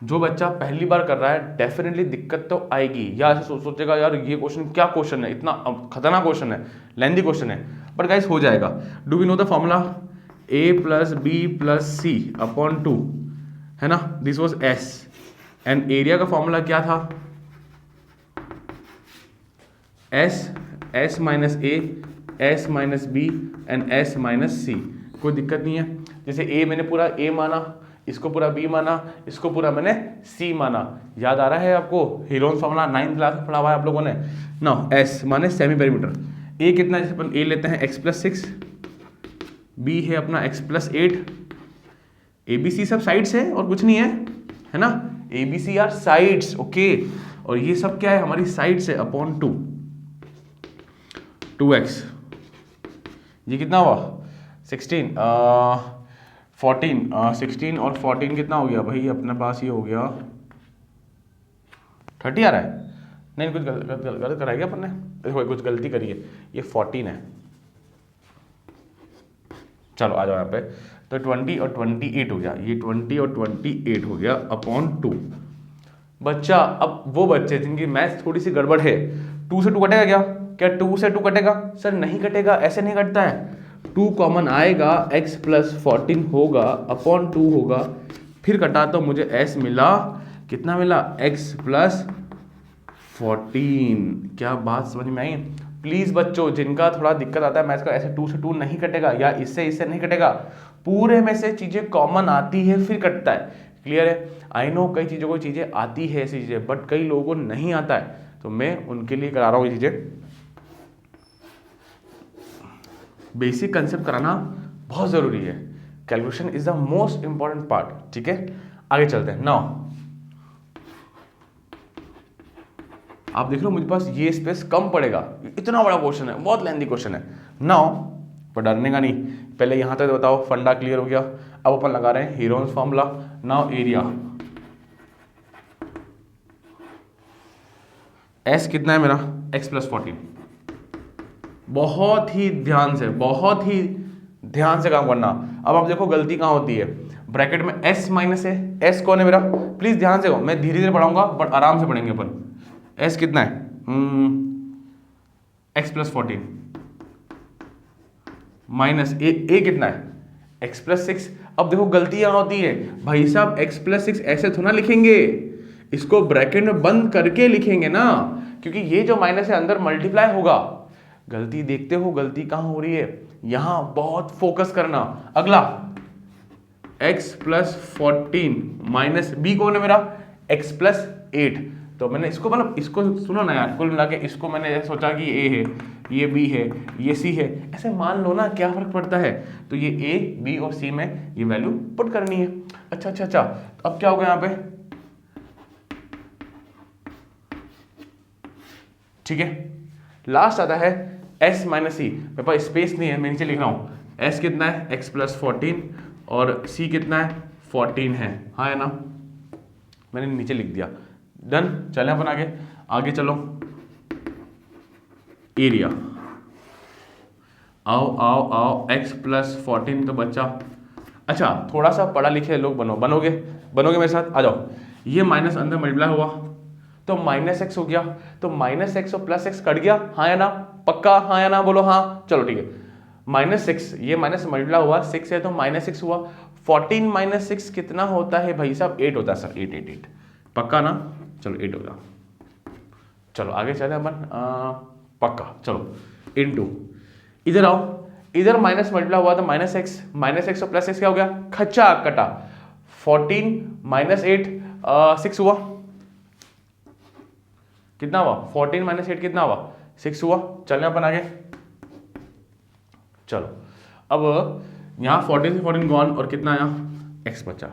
जो बच्चा पहली बार कर रहा है डेफिनेटली दिक्कत तो आएगी, या ऐसे सोचेगा यार ये क्वेश्चन क्या क्वेश्चन है, इतना खतरनाक क्वेश्चन है, लेंथी क्वेश्चन है, बट गाइस हो जाएगा। Do we know the formula, A + B + C upon 2 है ना, this was S and area का फॉर्मूला क्या था, S - A S - B and S - C, कोई दिक्कत नहीं है। जैसे A मैंने पूरा A माना, इसको पूरा B माना, इसको पूरा मैंने C माना। याद आ रहा है आपको, हीरोन्स फॉर्मूला 9th क्लास में पढ़ा हुआ है आप लोगों ने। नाउ S माने सेमी पेरीमीटर, A कितना है, जैसे अपन A लेते हैं X + 6, B है अपना X + 8, ABC सब साइड्स है और कुछ नहीं है ना, ABC आर साइड्स, ओके। और ये सब क्या है, हमारी साइड्स है, अपॉन 2x, ये कितना हुआ 16 14 16 और 14 कितना हो गया भाई, अपने पास ये हो गया 30 आ रहा है, नहीं कुछ गलत कराया क्या अपन ने, देखो कुछ गलती करी है, ये 14 है। चलो आ जाओ यहाँ पे, तो 20 और 28 हो गया, ये 20 और 28 हो गया अपॉन 2। बच्चा, अब वो बच्चे जिनकी मैथ्स थोड़ी सी गड़बड़ है, 2 से 2 कटेगा क्या 2 से 2 कटेगा, सर नहीं कटेगा, ऐसे नहीं कटता है। 2 कॉमन आएगा, X + 14 होगा अपॉन 2 होगा, फिर कटा तो मुझे S मिला, कितना मिला, X + 14। क्या बात समझ में आई। प्लीज बच्चों, जिनका थोड़ा दिक्कत आता है मैथ्स का, ऐसे 2 से 2 नहीं कटेगा, या इससे नहीं कटेगा, पूरे में से चीजें कॉमन आती है फिर कटता है। क्लियर है। आई नो कई चीजों को चीजें आती है ऐसी चीजें, बट कई लोगों को नहीं आता है, तो मैं उनके लिए करा रहा हूँ ये चीजें। बेसिक कंसेप्ट कराना बहुत जरूरी है, calculation is the most important part. ठीक है, आगे चलते हैं। नाउ आप देख लो मुझे पास ये स्पेस कम पड़ेगा, इतना बड़ा क्वेश्चन है, बहुत लेंथी क्वेश्चन है। नाउ पर डरने का नहीं, पहले यहां तक बताओ, फंडा क्लियर हो गया। अब अपन लगा रहे हैं Heron's formula. Now area, S कितना है मेरा, X + 14। बहुत ही ध्यान से काम करना। अब आप देखो गलती कहां होती है ब्रैकेट में s माइनस है, s कौन है मेरा, प्लीज ध्यान से हो, मैं धीरे धीरे पढ़ाऊंगा बट आराम से पढ़ेंगे अपन। s कितना है, x प्लस 14 माइनस a कितना है, x प्लस 6। अब देखो गलती यहां होती है भाई साहब, x प्लस 6 ऐसे थोड़ा लिखेंगे, इसको ब्रैकेट में बंद करके लिखेंगे ना, क्योंकि ये जो माइनस है अंदर मल्टीप्लाई होगा। गलती देखते हो, गलती कहां हो रही है, यहां बहुत फोकस करना। अगला x प्लस 14 माइनस b कौन है मेरा, x प्लस 8। तो मैंने इसको मतलब इसको सुनो ना यार, कुल मिला के इसको मैंने सोचा कि a है, ये b है, ये c है, ऐसे मान लो ना, क्या फर्क पड़ता है। तो ये a b और c में ये वैल्यू पुट करनी है। अच्छा अच्छा अच्छा, तो अब क्या होगा यहाँ पे, ठीक है। लास्ट आता है s माइनस सी, मेरे पास स्पेस नहीं है, मैं नीचे लिख रहा हूं। s कितना है, x प्लस 14 और c कितना है 14 है, हाँ है ना, मैंने नीचे लिख दिया। डन, चले अपन आगे, आगे चलो। एरिया, आओ आओ आओ, x प्लस 14 तो बच्चा, अच्छा थोड़ा सा पढ़ा लिखे लोग बनोगे मेरे साथ, आ जाओ। ये माइनस अंदर मल्टीप्लाई हुआ तो माइनस एक्स हो गया, तो माइनस एक्स और प्लस एक्स कट गया, हाँ या ना, पक्का हाँ या ना, बोलो हाँ, चलो ठीक है। माइनस सिक्स, ये माइनस मल्टीप्लाई हुआ, 6 है तो माइनस 6 हुआ, 14 माइनस 6 कितना होता है भाई साहब, 8 होता है सर, 8 पक्का ना, चलो 8 होगा। चलो आगे चले अपन, पक्का, चलो इनटू, इधर आओ, इधर माइनस मल्टीप्लाई हुआ तो माइनस एक्स और प्लस एक्स क्या हो गया, खच्चा कटा, 14 माइनस 8 6 हुआ, कितना हुआ, 14 माइनस 8 कितना हुआ, 6 हुआ। चलने अपन आगे, चलो अब यहाँ 14 से 14 गॉन और कितना आया, x बचा।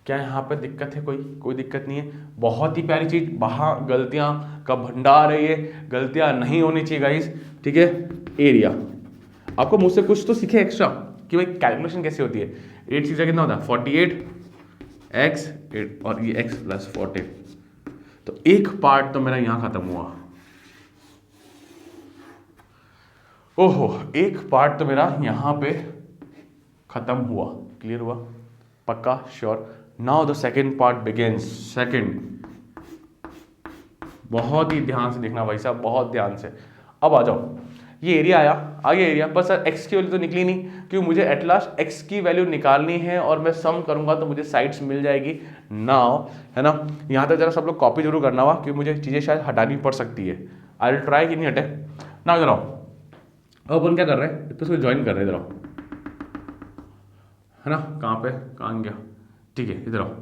क्या यहाँ पे दिक्कत है, कोई दिक्कत नहीं है, बहुत ही प्यारी चीज, वहाँ गलतियाँ का भंडार है, ये गलतियाँ नहीं होनी चाहिए गाइस, ठीक है। एरिया, आपको मुझसे कुछ तो सीखे एक्स्ट्रा कि भाई कैलकुलेशन कैसे होती है। 8 सीधा कितना होता है 48 x 8 और ये x प्लस 14, तो एक पार्ट तो मेरा यहां खत्म हुआ, ओहो एक पार्ट तो मेरा यहां पे खत्म हुआ, क्लियर हुआ, पक्का sure. Now the second part begins, second, बहुत ही ध्यान से देखना भाई साहब, बहुत ध्यान से। अब आ जाओ, ये एरिया आया, आगे एरिया पर सर x की वैल्यू तो निकली नहीं, क्योंकि मुझे एट लास्ट x की वैल्यू निकालनी है और मैं सम करूंगा तो मुझे साइड्स मिल जाएगी नाउ, है ना। यहाँ तक जरा सब लोग कॉपी जरूर करना हुआ, क्योंकि मुझे चीज़ें शायद हटानी पड़ सकती है, आई विल ट्राई कि नहीं हटे ना। इधर आओ, अब अपन क्या कर रहे हैं, तो इसको ज्वाइन कर रहे हैं, इधर आओ, है ना, कहाँ पे कहाँ गया, ठीक है इधर आओ,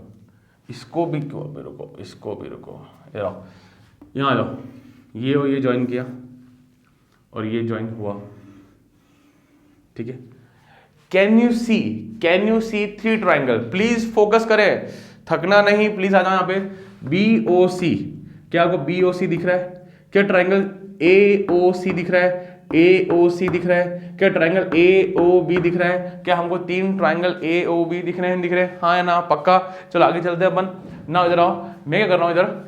इसको भी रुको, इसको भी रुको, इधर आओ, यहाँ आ जाओ, ये ज्वाइन किया और ये ज्वाइन हुआ, ठीक है। Can you see 3 triangle, please focus करें, थकना नहीं, प्लीज आ जाओ यहाँ पे। BOC, क्या आपको BOC दिख रहा है, क्या ट्राइंगल AOC दिख रहा है, AOC दिख रहा है, क्या ट्राइंगल AOB दिख रहा है, क्या हमको 3 ट्राइंगल AOB दिख रहे हैं, हाँ या ना, पक्का। चलो आगे चलते हैं अपन ना, इधर आओ, मैं क्या कर रहा हूँ, इधर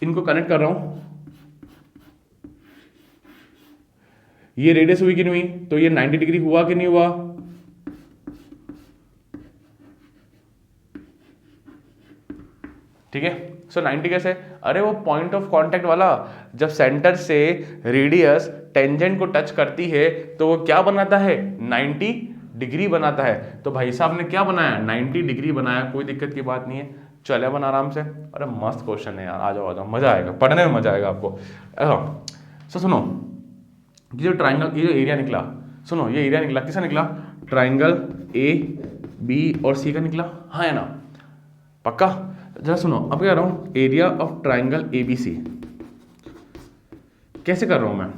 इनको कनेक्ट कर रहा हूँ, ये रेडियस हुई कि नहीं हुई, तो ये 90 डिग्री हुआ कि नहीं हुआ, ठीक है। सो 90 कैसे, अरे वो पॉइंट ऑफ कांटेक्ट वाला, जब सेंटर से रेडियस टेंजेंट को टच करती है तो वो क्या बनाता है, 90 डिग्री बनाता है। तो भाई साहब ने क्या बनाया, 90 डिग्री बनाया, कोई दिक्कत की बात नहीं है, चले अपन आराम से। अरे मस्त क्वेश्चन है यार, आ जाओ मजा आएगा, पढ़ने में मजा आएगा आपको। सो सुनो, ये जो ट्राइंगल, ये जो एरिया निकला, सुनो ये एरिया निकला, किसका निकला, ट्राइंगल AB और C का निकला, हाँ है ना, पक्का। जरा सुनो, अब क्या कर रहा हूं, एरिया ऑफ ट्राइंगल ABC कैसे कर रहा हूं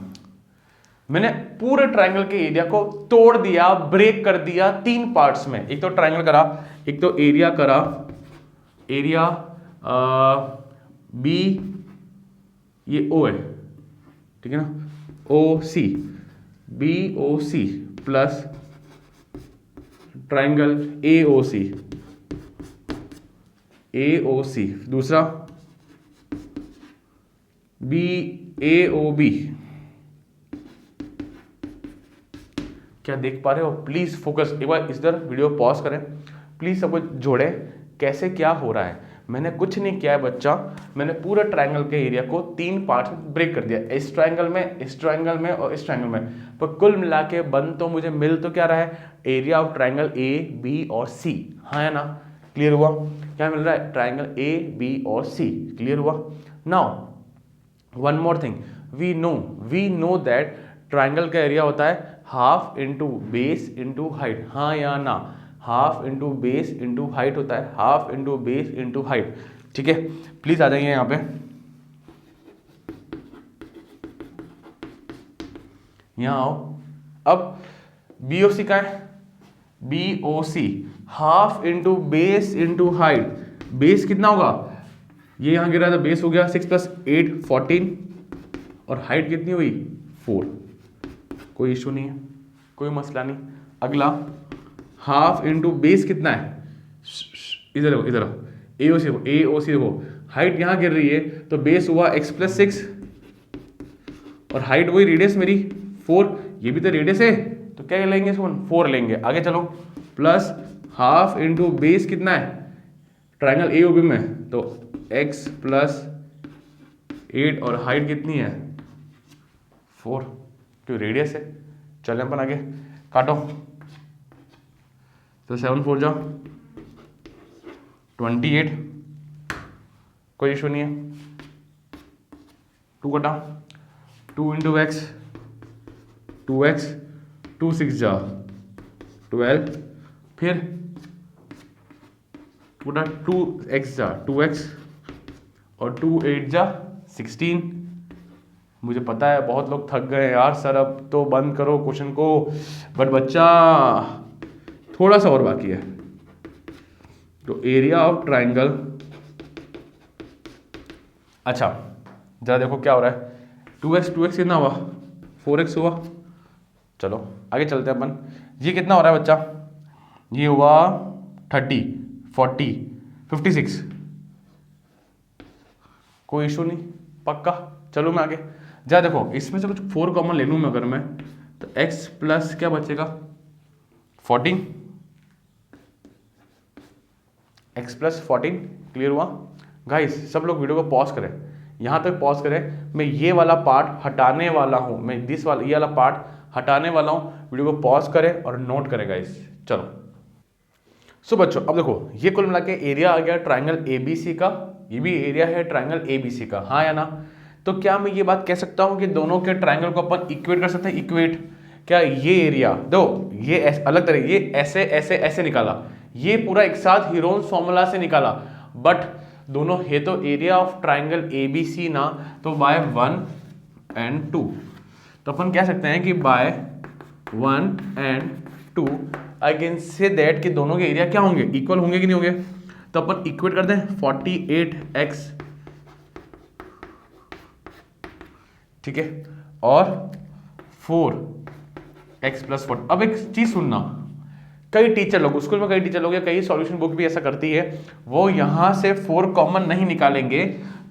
मैंने पूरे ट्राइंगल के एरिया को तोड़ दिया, ब्रेक कर दिया 3 पार्ट्स में। एक तो ट्राइंगल करा, एक तो एरिया करा, एरिया B, ये O है, ठीक है ना, OC, BOC plus triangle AOC, दूसरा BAOB। क्या देख पा रहे हो, प्लीज फोकस, एक बार इधर वीडियो पॉज करें, प्लीज़ सब कुछ जोड़े कैसे क्या हो रहा है। मैंने कुछ नहीं किया है बच्चा, मैंने पूरा ट्रायंगल के एरिया को 3 पार्ट्स में ब्रेक कर दिया, इस ट्रायंगल में, इस ट्रायंगल में और इस ट्रायंगल में। पर कुल मिला के बन तो मुझे मिल तो क्या रहा है, area of triangle A B और सी। हाँ या ना, क्लियर हुआ? क्या मिल रहा है, ट्रायंगल ए बी और सी। क्लियर हुआ? Now one more thing, we know that triangle का एरिया होता है half into base into height. हाँ या ना, half into base into height होता है, half into base into height. ठीक है, प्लीज आ जाइए यहाँ पे। यहाँ आओ। अब बी ओ सी का है, B O C half into base into height. Base कितना होगा, ये यहाँ गिर रहा था, बेस हो गया 6 + 8 14 और हाइट कितनी हुई 4। कोई इशू नहीं है, कोई मसला नहीं। अगला हाफ इंटू बेस कितना है, इधर हो, इधर ए ओ सी हो, ए ओ सी हो। हाइट यहाँ गिर रही है तो बेस हुआ x + 6 और हाइट वही रेडियस मेरी 4, ये भी तो रेडियस है तो क्या लेंगे इसको 4 लेंगे। आगे चलो, प्लस हाफ इंटू बेस कितना है ट्रायंगल ए ओ बी में, तो x + 8 और हाइट कितनी है 4, क्यों रेडियस है। चलें अपन आगे, काटो। तो 7 4 जाओ 28, कोई इशू नहीं है। 2 कटा, 2 इंटू एक्स 2x, 2 6 जा 12, फिर पूरा 2x जा 2x और 2 8 जा 16। मुझे पता है बहुत लोग थक गए यार सर अब तो बंद करो क्वेश्चन को, बट बच्चा थोड़ा सा और बाकी है। तो एरिया ऑफ ट्रायंगल, अच्छा जरा देखो क्या हो रहा है, 2x कितना हुआ 4x हुआ। चलो आगे चलते हैं अपन। ये कितना हो रहा है बच्चा, ये हुआ 30 40 56, कोई इशू नहीं, पक्का। चलो मैं आगे जा, देखो इसमें से कुछ 4 कॉमन ले लूँ मैं अगर मैं, तो x प्लस क्या बचेगा 14, x प्लस 14। क्लियर हुआ गाइस? सब लोग वीडियो को पॉज करें, यहाँ तक पॉज करें। मैं ये वाला पार्ट हटाने वाला हूँ, मैं ये वाला पार्ट हटाने वाला हूँ। वीडियो को पॉज करें और नोट करें गाइस। चलो सो बच्चों अब देखो, ये कुल मिला के एरिया आ गया ट्रायंगल ABC का, ये भी एरिया है ट्रायंगल ABC का। हाँ या ना? तो क्या मैं ये बात कह सकता हूँ कि दोनों के ट्रायंगल को अपन इक्वेट कर सकते हैं? इक्वेट क्या, ये एरिया दो, ये अलग तरह, ये ऐसे ऐसे ऐसे निकाला, ये पूरा एक साथ हीरोन्स फॉर्मूला से निकाला, बट दोनों है तो एरिया ऑफ ट्रायंगल ABC ना, तो बाय 1 and 2। तो अपन कह सकते हैं कि by 1 and 2 I can say that कि दोनों के एरिया क्या होंगे, इक्वल होंगे कि नहीं होंगे। तो अपन इक्वेट कर दें 48x, ठीक है, और 4x + 4। अब एक चीज सुनना, कई टीचर लोग स्कूल में, कई टीचर लोग या कई सॉल्यूशन बुक भी ऐसा करती है, वो यहां से 4 कॉमन नहीं निकालेंगे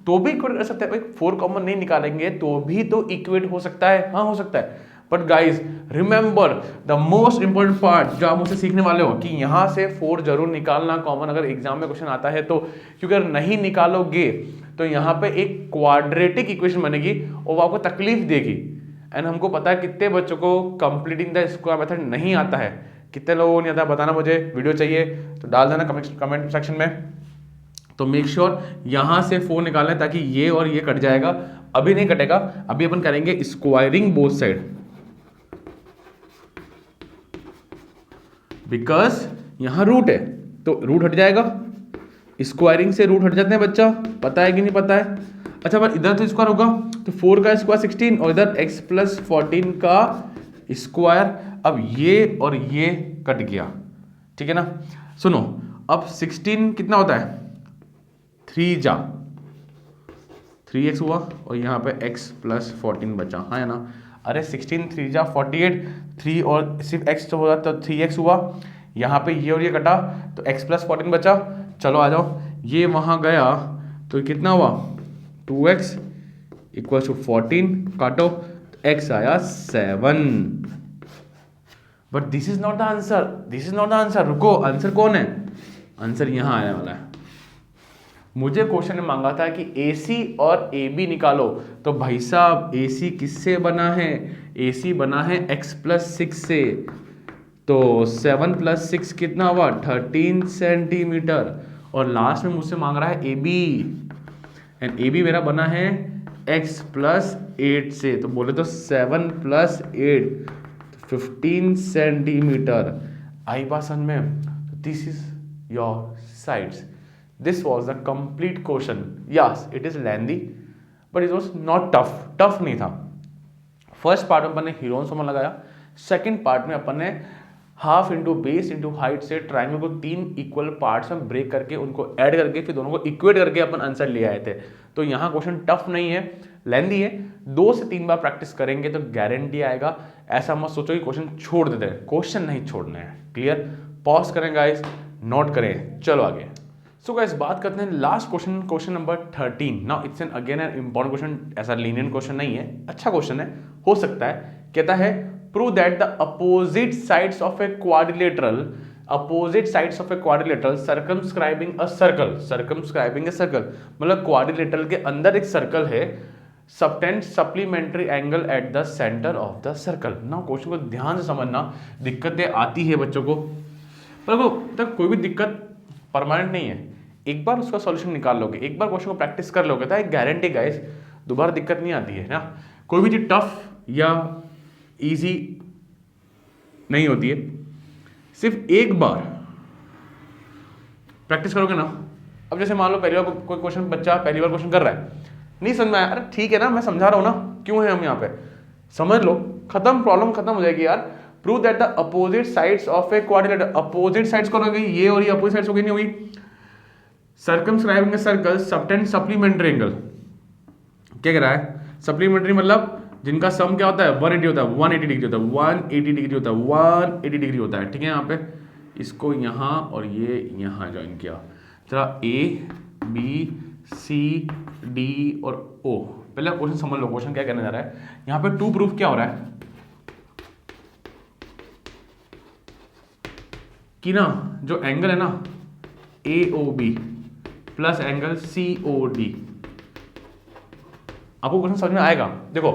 तो भी इक्वेट कर सकते हैं। 4 कॉमन नहीं निकालेंगे तो भी तो इक्वेट हो सकता है, हाँ हो सकता है। But guys remember the most important part जो आप मुझसे सीखने वाले हो कि यहां से 4 जरूर निकालना कॉमन, अगर एग्जाम में क्वेश्चन आता है तो, क्योंकि अगर नहीं निकालोगे तो यहाँ पे एक क्वाड्रेटिक इक्वेशन बनेगी और वो आपको तकलीफ देगी। एंड हमको पता है कितने बच्चों को कंप्लीटिंग द स्क्वायर मेथड नहीं आता है, कितने लोगों को नहीं आता, बताना मुझे। वीडियो चाहिए तो डाल देना कमेंट सेक्शन में। तो मेक श्योर यहां से 4 निकालना है ताकि ये और ये कट जाएगा। अभी नहीं कटेगा, अभी अपन करेंगे स्क्वायरिंग बोथ साइड, बिकॉज यहां रूट है तो रूट हट जाएगा, स्क्वायरिंग से रूट हट जाते हैं बच्चा, पता है कि नहीं पता है। अच्छा पर इधर तो स्क्वायर होगा तो 4 का स्क्वायर 16 और इधर x + 14 का स्क्वायर। अब ये और ये कट गया, ठीक है ना। सुनो अब 16 कितना होता है 3 जा 3x हुआ और यहाँ पे x + 14 बचा, हाँ है ना। अरे 16 3 जा 48, 3 और सिर्फ x तो होगा तो 3x हुआ, यहाँ पे ये और ये कटा तो x + 14 बचा। चलो आ जाओ, ये वहाँ गया तो कितना हुआ 2x = 14, काटो तो x आया 7। But this is not the answer, this is not the answer. रुको, आंसर कौन है, आंसर यहाँ आने वाला है। मुझे क्वेश्चन में मांगा था कि AC और AB निकालो, तो भाई साहब AC किससे बना है? AC बना है x+6 से, तो 7+6 कितना हुआ? 13 सेंटीमीटर। और लास्ट में मुझसे मांग रहा है AB, एंड AB मेरा बना है x+8 से, तो बोले तो 7+8 15 सेंटीमीटर। आई बात समझ में? This is your sides. This was the complete question. Yes it is lengthy but it was not tough. Tough नहीं था। फर्स्ट पार्ट में अपन ने हीरोन समझ लगाया, सेकंड पार्ट में अपन ने half into base into height से ट्राइंगल को 3 इक्वल पार्ट्स में ब्रेक करके उनको ऐड करके फिर दोनों को इक्वेट करके अपन आंसर ले आए थे। तो यहाँ क्वेश्चन टफ नहीं है, लेंदी है। 2 से 3 बार प्रैक्टिस करेंगे तो गारंटी आएगा। ऐसा मत सोचो कि क्वेश्चन छोड़ देते हैं, क्वेश्चन नहीं छोड़ने हैं। क्लियर? पॉज करें गाइस, नोट करें। चलो आगे। सो गाइस बात करते हैं last question, question number 13। Now it's an again an important question, ऐसा लीनियंट क्वेश्चन नहीं है, अच्छा क्वेश्चन है, हो सकता है। कहता है prove that the opposite sides of a quadrilateral, opposite sides of a quadrilateral circumscribing a circle, circumscribing a circle, मतलब क्वाड्रिलेटरल के अंदर एक सर्कल है, subtend supplementary angle eight the centre of the circle. ना क्वेश्चन को ध्यान से समझना, दिक्कतें आती है बच्चों को, पर तक कोई भी दिक्कत परमानेंट नहीं है। एक बार उसका सॉल्यूशन निकाल लोगे, एक बार क्वेश्चन को प्रैक्टिस कर लोगे, तो एक गारंटी गाइस दोबारा दिक्कत नहीं आती है ना। कोई भी चीज टफ या इजी नहीं होती है, सिर्फ एक बार प्रैक्टिस करोगे ना। अब जैसे मान लो पहली बार कोई क्वेश्चन, बच्चा पहली बार क्वेश्चन कर रहा है, नहीं समझ में आया, अरे ठीक है ना, मैं समझा रहा हूं ना, क्यों है हम यहाँ पे, समझ लो, खत्म, प्रॉब्लम खत्म हो जाएगी यार। Prove that the opposite sides of a quadrilateral, opposite sides कौन हो गई? ये और ये अपोजिट साइड्स हो गई, नहीं होगी। Circumscribing a circle subtend supplementary angle, क्या कह रहा है? सप्लीमेंट्री मतलब जिनका सम क्या होता है? 180 होता है, 180 डिग्री होता है, 180 डिग्री होता है, 180 डिग्री होता है। ठीक है, यहाँ पे इसको यहाँ और ये यहाँ ज्वाइन किया। चला A B C D और O। पहले क्वेश्चन समझ लो, क्वेश्चन क्या कहने जा रहा है। यहाँ पे टू प्रूफ क्या हो रहा है कि ना जो एंगल है ना AOB प्लस एंगल COD, आपको क्वेश्चन समझ में आएगा। देखो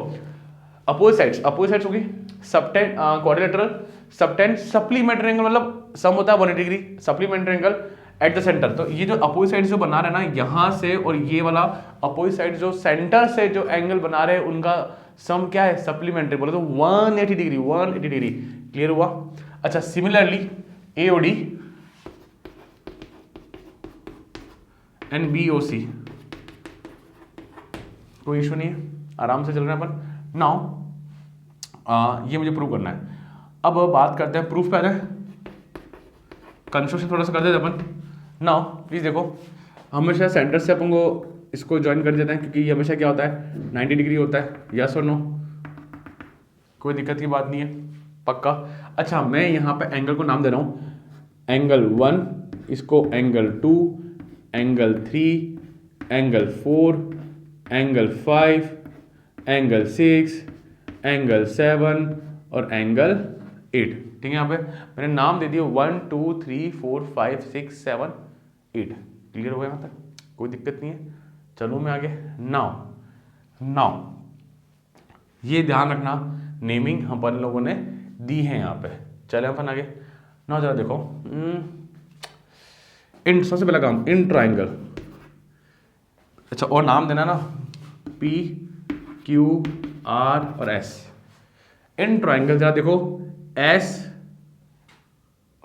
अपोजिट साइड्स होगी, subtend quadrilateral, subtend supplementary angle मतलब सम होता है 180 degree, supplementary angle eight the centre. तो ये जो अपोजिट साइड जो बना रहे हैं ना यहां से, और ये वाला अपोजिट साइड जो सेंटर से जो एंगल बना रहे हैं उनका सम क्या है? सप्लीमेंट्री, बोले तो 180 डिग्री, 180 डिग्री। क्लियर हुआ? अच्छा, सिमिलरली AOD एंड BOC, कोई इशू नहीं है, आराम से चल रहे हैं अपन। नाउ ये मुझे प्रूव करना है। अब बात करते हैं प्रूफ पे आ जाए, कंस्ट्रक्शन थोड़ा सा कर देते अपन। नाउ प्लीज देखो, हमेशा सेंटर से अपन को इसको ज्वाइन कर देते हैं, क्योंकि ये हमेशा क्या होता है? 90 डिग्री होता है। यस और नो? कोई दिक्कत की बात नहीं है, पक्का। अच्छा, मैं यहाँ पे एंगल को नाम दे रहा हूँ, एंगल 1, इसको angle 2, angle 3, angle 4, angle 5, angle 6, angle 7 और एंगल 8। ठीक है, यहाँ पे मैंने नाम दे दिया 1 2 3 4 5 6 7 8। क्लियर हो गया यहाँ तक? कोई दिक्कत नहीं है। चलो मैं आगे। नाउ ये ध्यान रखना, नेमिंग अपन लोगों ने दी है यहाँ पे। चले अपन आगे। नाउ जरा देखो, इन सबसे पहला काम इन ट्राइंगल। अच्छा, और नाम देना ना P Q R और S। इन ट्राइंगल जरा देखो S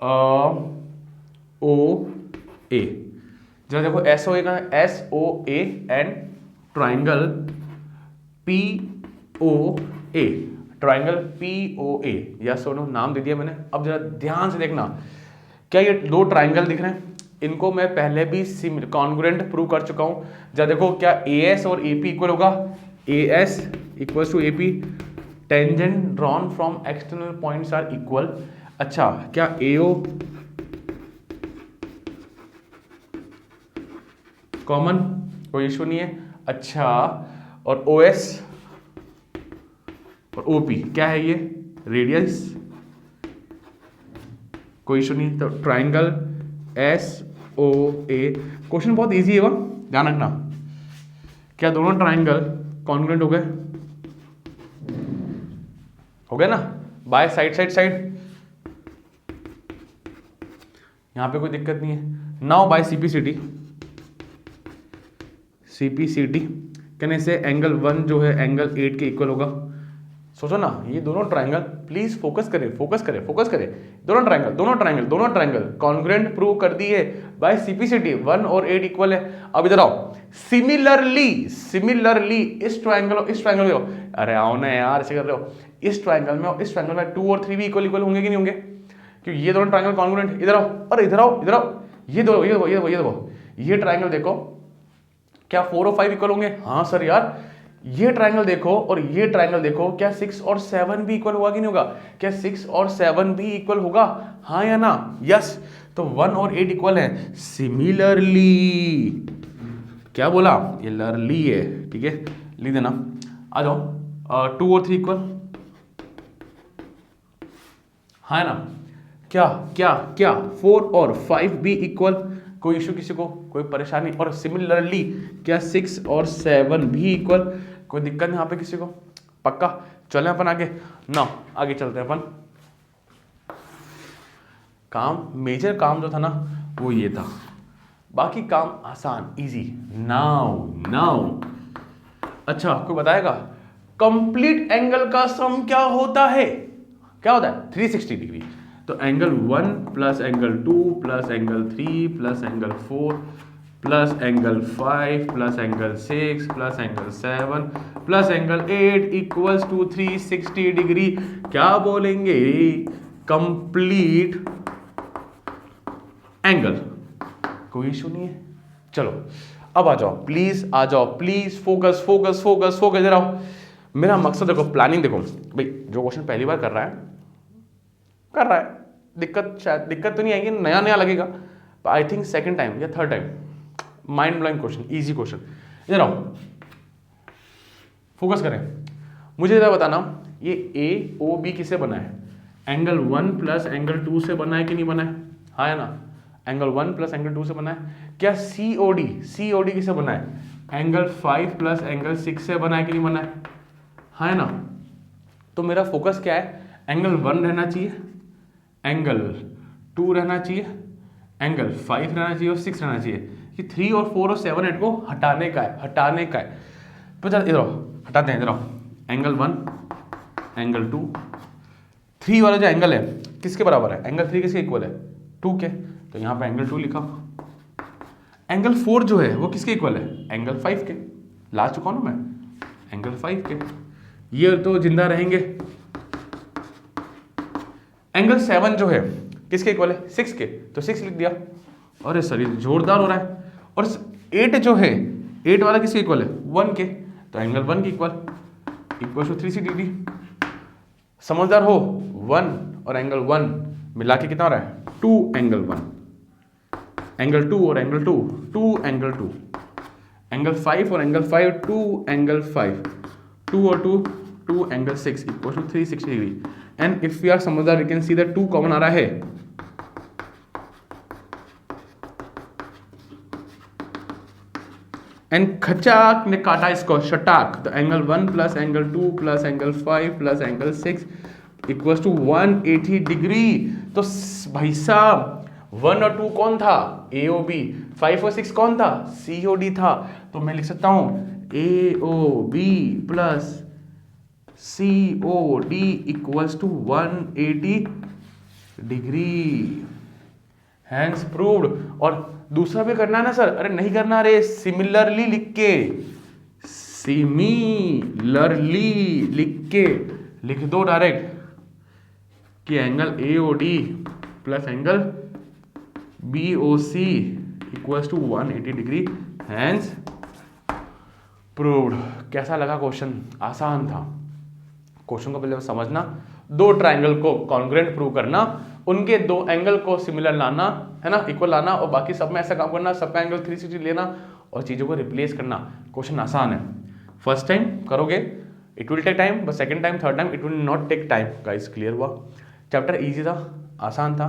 O A, जरा देखो S O A का S O A and triangle P O A, triangle P O A। Yes और नो? नाम दे दिया मैंने। अब जरा ध्यान से देखना, क्या ये दो ट्राइंगल दिख रहे हैं? इनको मैं पहले भी कॉन्ग्रुएंट प्रूव कर चुका हूं। जरा देखो, क्या AS और AP इक्वल होगा? AS equals to AP, tangent drawn from external points are equal. अच्छा, क्या AO कॉमन? कोई इशू नहीं है। अच्छा, और OS और OP क्या है? ये रेडियस, कोई इशू नहीं। तो ट्राइंगल ओ ए। क्वेश्चन बहुत इजी है, वो ध्यान रखना। क्या दोनों ट्राइंगल कॉन्ग्रुएंट हो गए? हो गया ना, बाय साइड साइड साइड, यहां पे कोई दिक्कत नहीं है। नाउ बाय सीपीसीटी, सीपीसीटी कहने से एंगल 1 जो है एंगल 8 के इक्वल होगा। सोचो ना, ये दोनों ट्राइंगल, प्लीज फोकस करें फोकस करें फोकस करें, दोनों ट्राइंगल कॉन्ग्रुएंट प्रूव कर दी है बाय सीपीसीटी, 1 और 8 इक्वल है। अब इधर आओ, सिमिलरली इस ट्राइंगल में, अरे आओ ना यार, ऐसे कर रहे हो, इस ट्राइंगल में और इस ट्राइंगल में 2 और 3 भी इक्वल होंगे कि नहीं होंगे? क्योंकि ये दोनों ट्राइंगल कॉन्ग्रुएंट। इधर आओ, अरे इधर आओ, ये देखो, ये ट्राइंगल देखो, क्या 4 और 5 इक्वल होंगे? हाँ सर यार। ये ट्राइंगल देखो और ये ट्राइंगल देखो, क्या 6 और 7 भी इक्वल होगा कि नहीं होगा? क्या 6 और 7 भी इक्वल होगा? हाँ या ना? यस। तो 1 और 8 इक्वल है। सिमिलरली, क्या बोला? ये लरली है, ठीक है, लिख देना। आ जाओ, 2 और 3 इक्वल, हाँ ना? क्या क्या क्या 4 और 5 भी इक्वल? कोई इशू किसी को, कोई परेशानी? और सिमिलरली क्या 6 और 7 भी इक्वल? कोई दिक्कत यहाँ पे किसी को? पक्का? चलें अपन आगे ना, आगे चलते हैं अपन। काम, मेजर काम जो था ना वो ये था, बाकी काम आसान, इजी। नाउ अच्छा, आपको बताएगा कंप्लीट एंगल का सम क्या होता है? क्या होता है? 360 डिग्री। तो angle 1 plus angle 2 plus angle 3 plus angle 4 plus angle 5 plus angle 6 plus angle 7 plus angle 8 equals to 360 degree. क्या बोलेंगे? Complete angle. कोई इशू नहीं है। चलो अब आ जाओ please, focus focus focus focus. इधर आओ, मेरा मकसद देखो, प्लानिंग देखो भाई, जो क्वेश्चन पहली बार कर रहा है, दिक्कत तो नहीं आएगी, नया लगेगा। आई थिंक सेकंड टाइम या third time, mind blowing question, easy question. इधर आओ, फोकस करें। मुझे इधर बताना, ये ए ओ बी किससे बना है? एंगल 1 प्लस एंगल 2 से बना है कि नहीं बना है? हाँ है ना? एंगल 1 प्लस एंगल 2 से बना है। क्या सीओडी किससे बना है? एंगल 5 प्लस एंगल 6 से बना है कि नहीं बना है? हाँ है ना? तो मेरा फोकस क्या है? एंगल 1 रहना चाहिए, एंगल 2 रहना चाहिए, एंगल 5 रहना चाहिए और 6 रहना चाहिए। कि 3 और 4 और 7 8 को हटाने का है। तो चल इधर हटाते हैं। इधर आओ, एंगल 1 एंगल 2, 3 वाला जो एंगल है किसके बराबर है? एंगल 3 किसके इक्वल है? 2 के। तो यहाँ पे एंगल 2 लिखा। एंगल 4 जो है वो किसके इक्वल है? एंगल 5 के। लास्ट चुका हूं ना मैं, एंगल 5 के। ये तो जिंदा रहेंगे। एंगल 7 जो है किसके इक्वल है? 6 के। तो 6 लिख दिया। अरे सर ये जोरदार हो रहा है। और 8 जो है, 8 वाला किसके इक्वल है? 1 के। तो एंगल 1 के इक्वल टू 360 डिग्री। समझदार हो? 1 और एंगल 1 मिला के कितना हो रहा है? 2 एंगल 1, एंगल 2 और एंगल 2, 2 एंगल 2, एंगल 5 और एंगल 5, 2 एंगल 5, 2 और 2, 2 angle 6 equal to 360 degree. And if we are समझदार we can see that 2 common आ रहा है। एंड खचाक ने काटा इसको, शटाक। तो angle 1 plus angle 2 plus angle 5 plus angle 6 equals to 180 degree. तो भाई साहब 1 और 2 कौन था? ए ओ बी। 5 और 6 कौन था? सी ओ डी था। तो मैं लिख सकता हूं A O B plus C O D equals to 180 degree. Hence proved. और दूसरा भी करना है ना सर? अरे नहीं करना रे, सिमिलरली लिख के, सिमिलरली लिख दो डायरेक्ट कि angle A O D plus angle B O C equals to 180 degree. Hence proved. कैसा लगा क्वेश्चन? आसान था। क्वेश्चन को पहले समझना, 2 ट्राइंगल को कॉन्ग्रुएंट प्रूव करना, उनके 2 एंगल को सिमिलर लाना, है ना, इक्वल लाना, और बाकी सब में ऐसा काम करना, सबका एंगल 360 लेना और चीज़ों को रिप्लेस करना। क्वेश्चन आसान है। फर्स्ट टाइम करोगे it will take time, but second time third time it will not take time. Guys clear हुआ? चैप्टर इजी था, आसान था।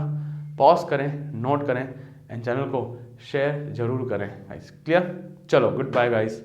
पॉज करें, नोट करें एंड चैनल को शेयर जरूर करें गाइस। क्लियर, चलो गुड बाय गाइस।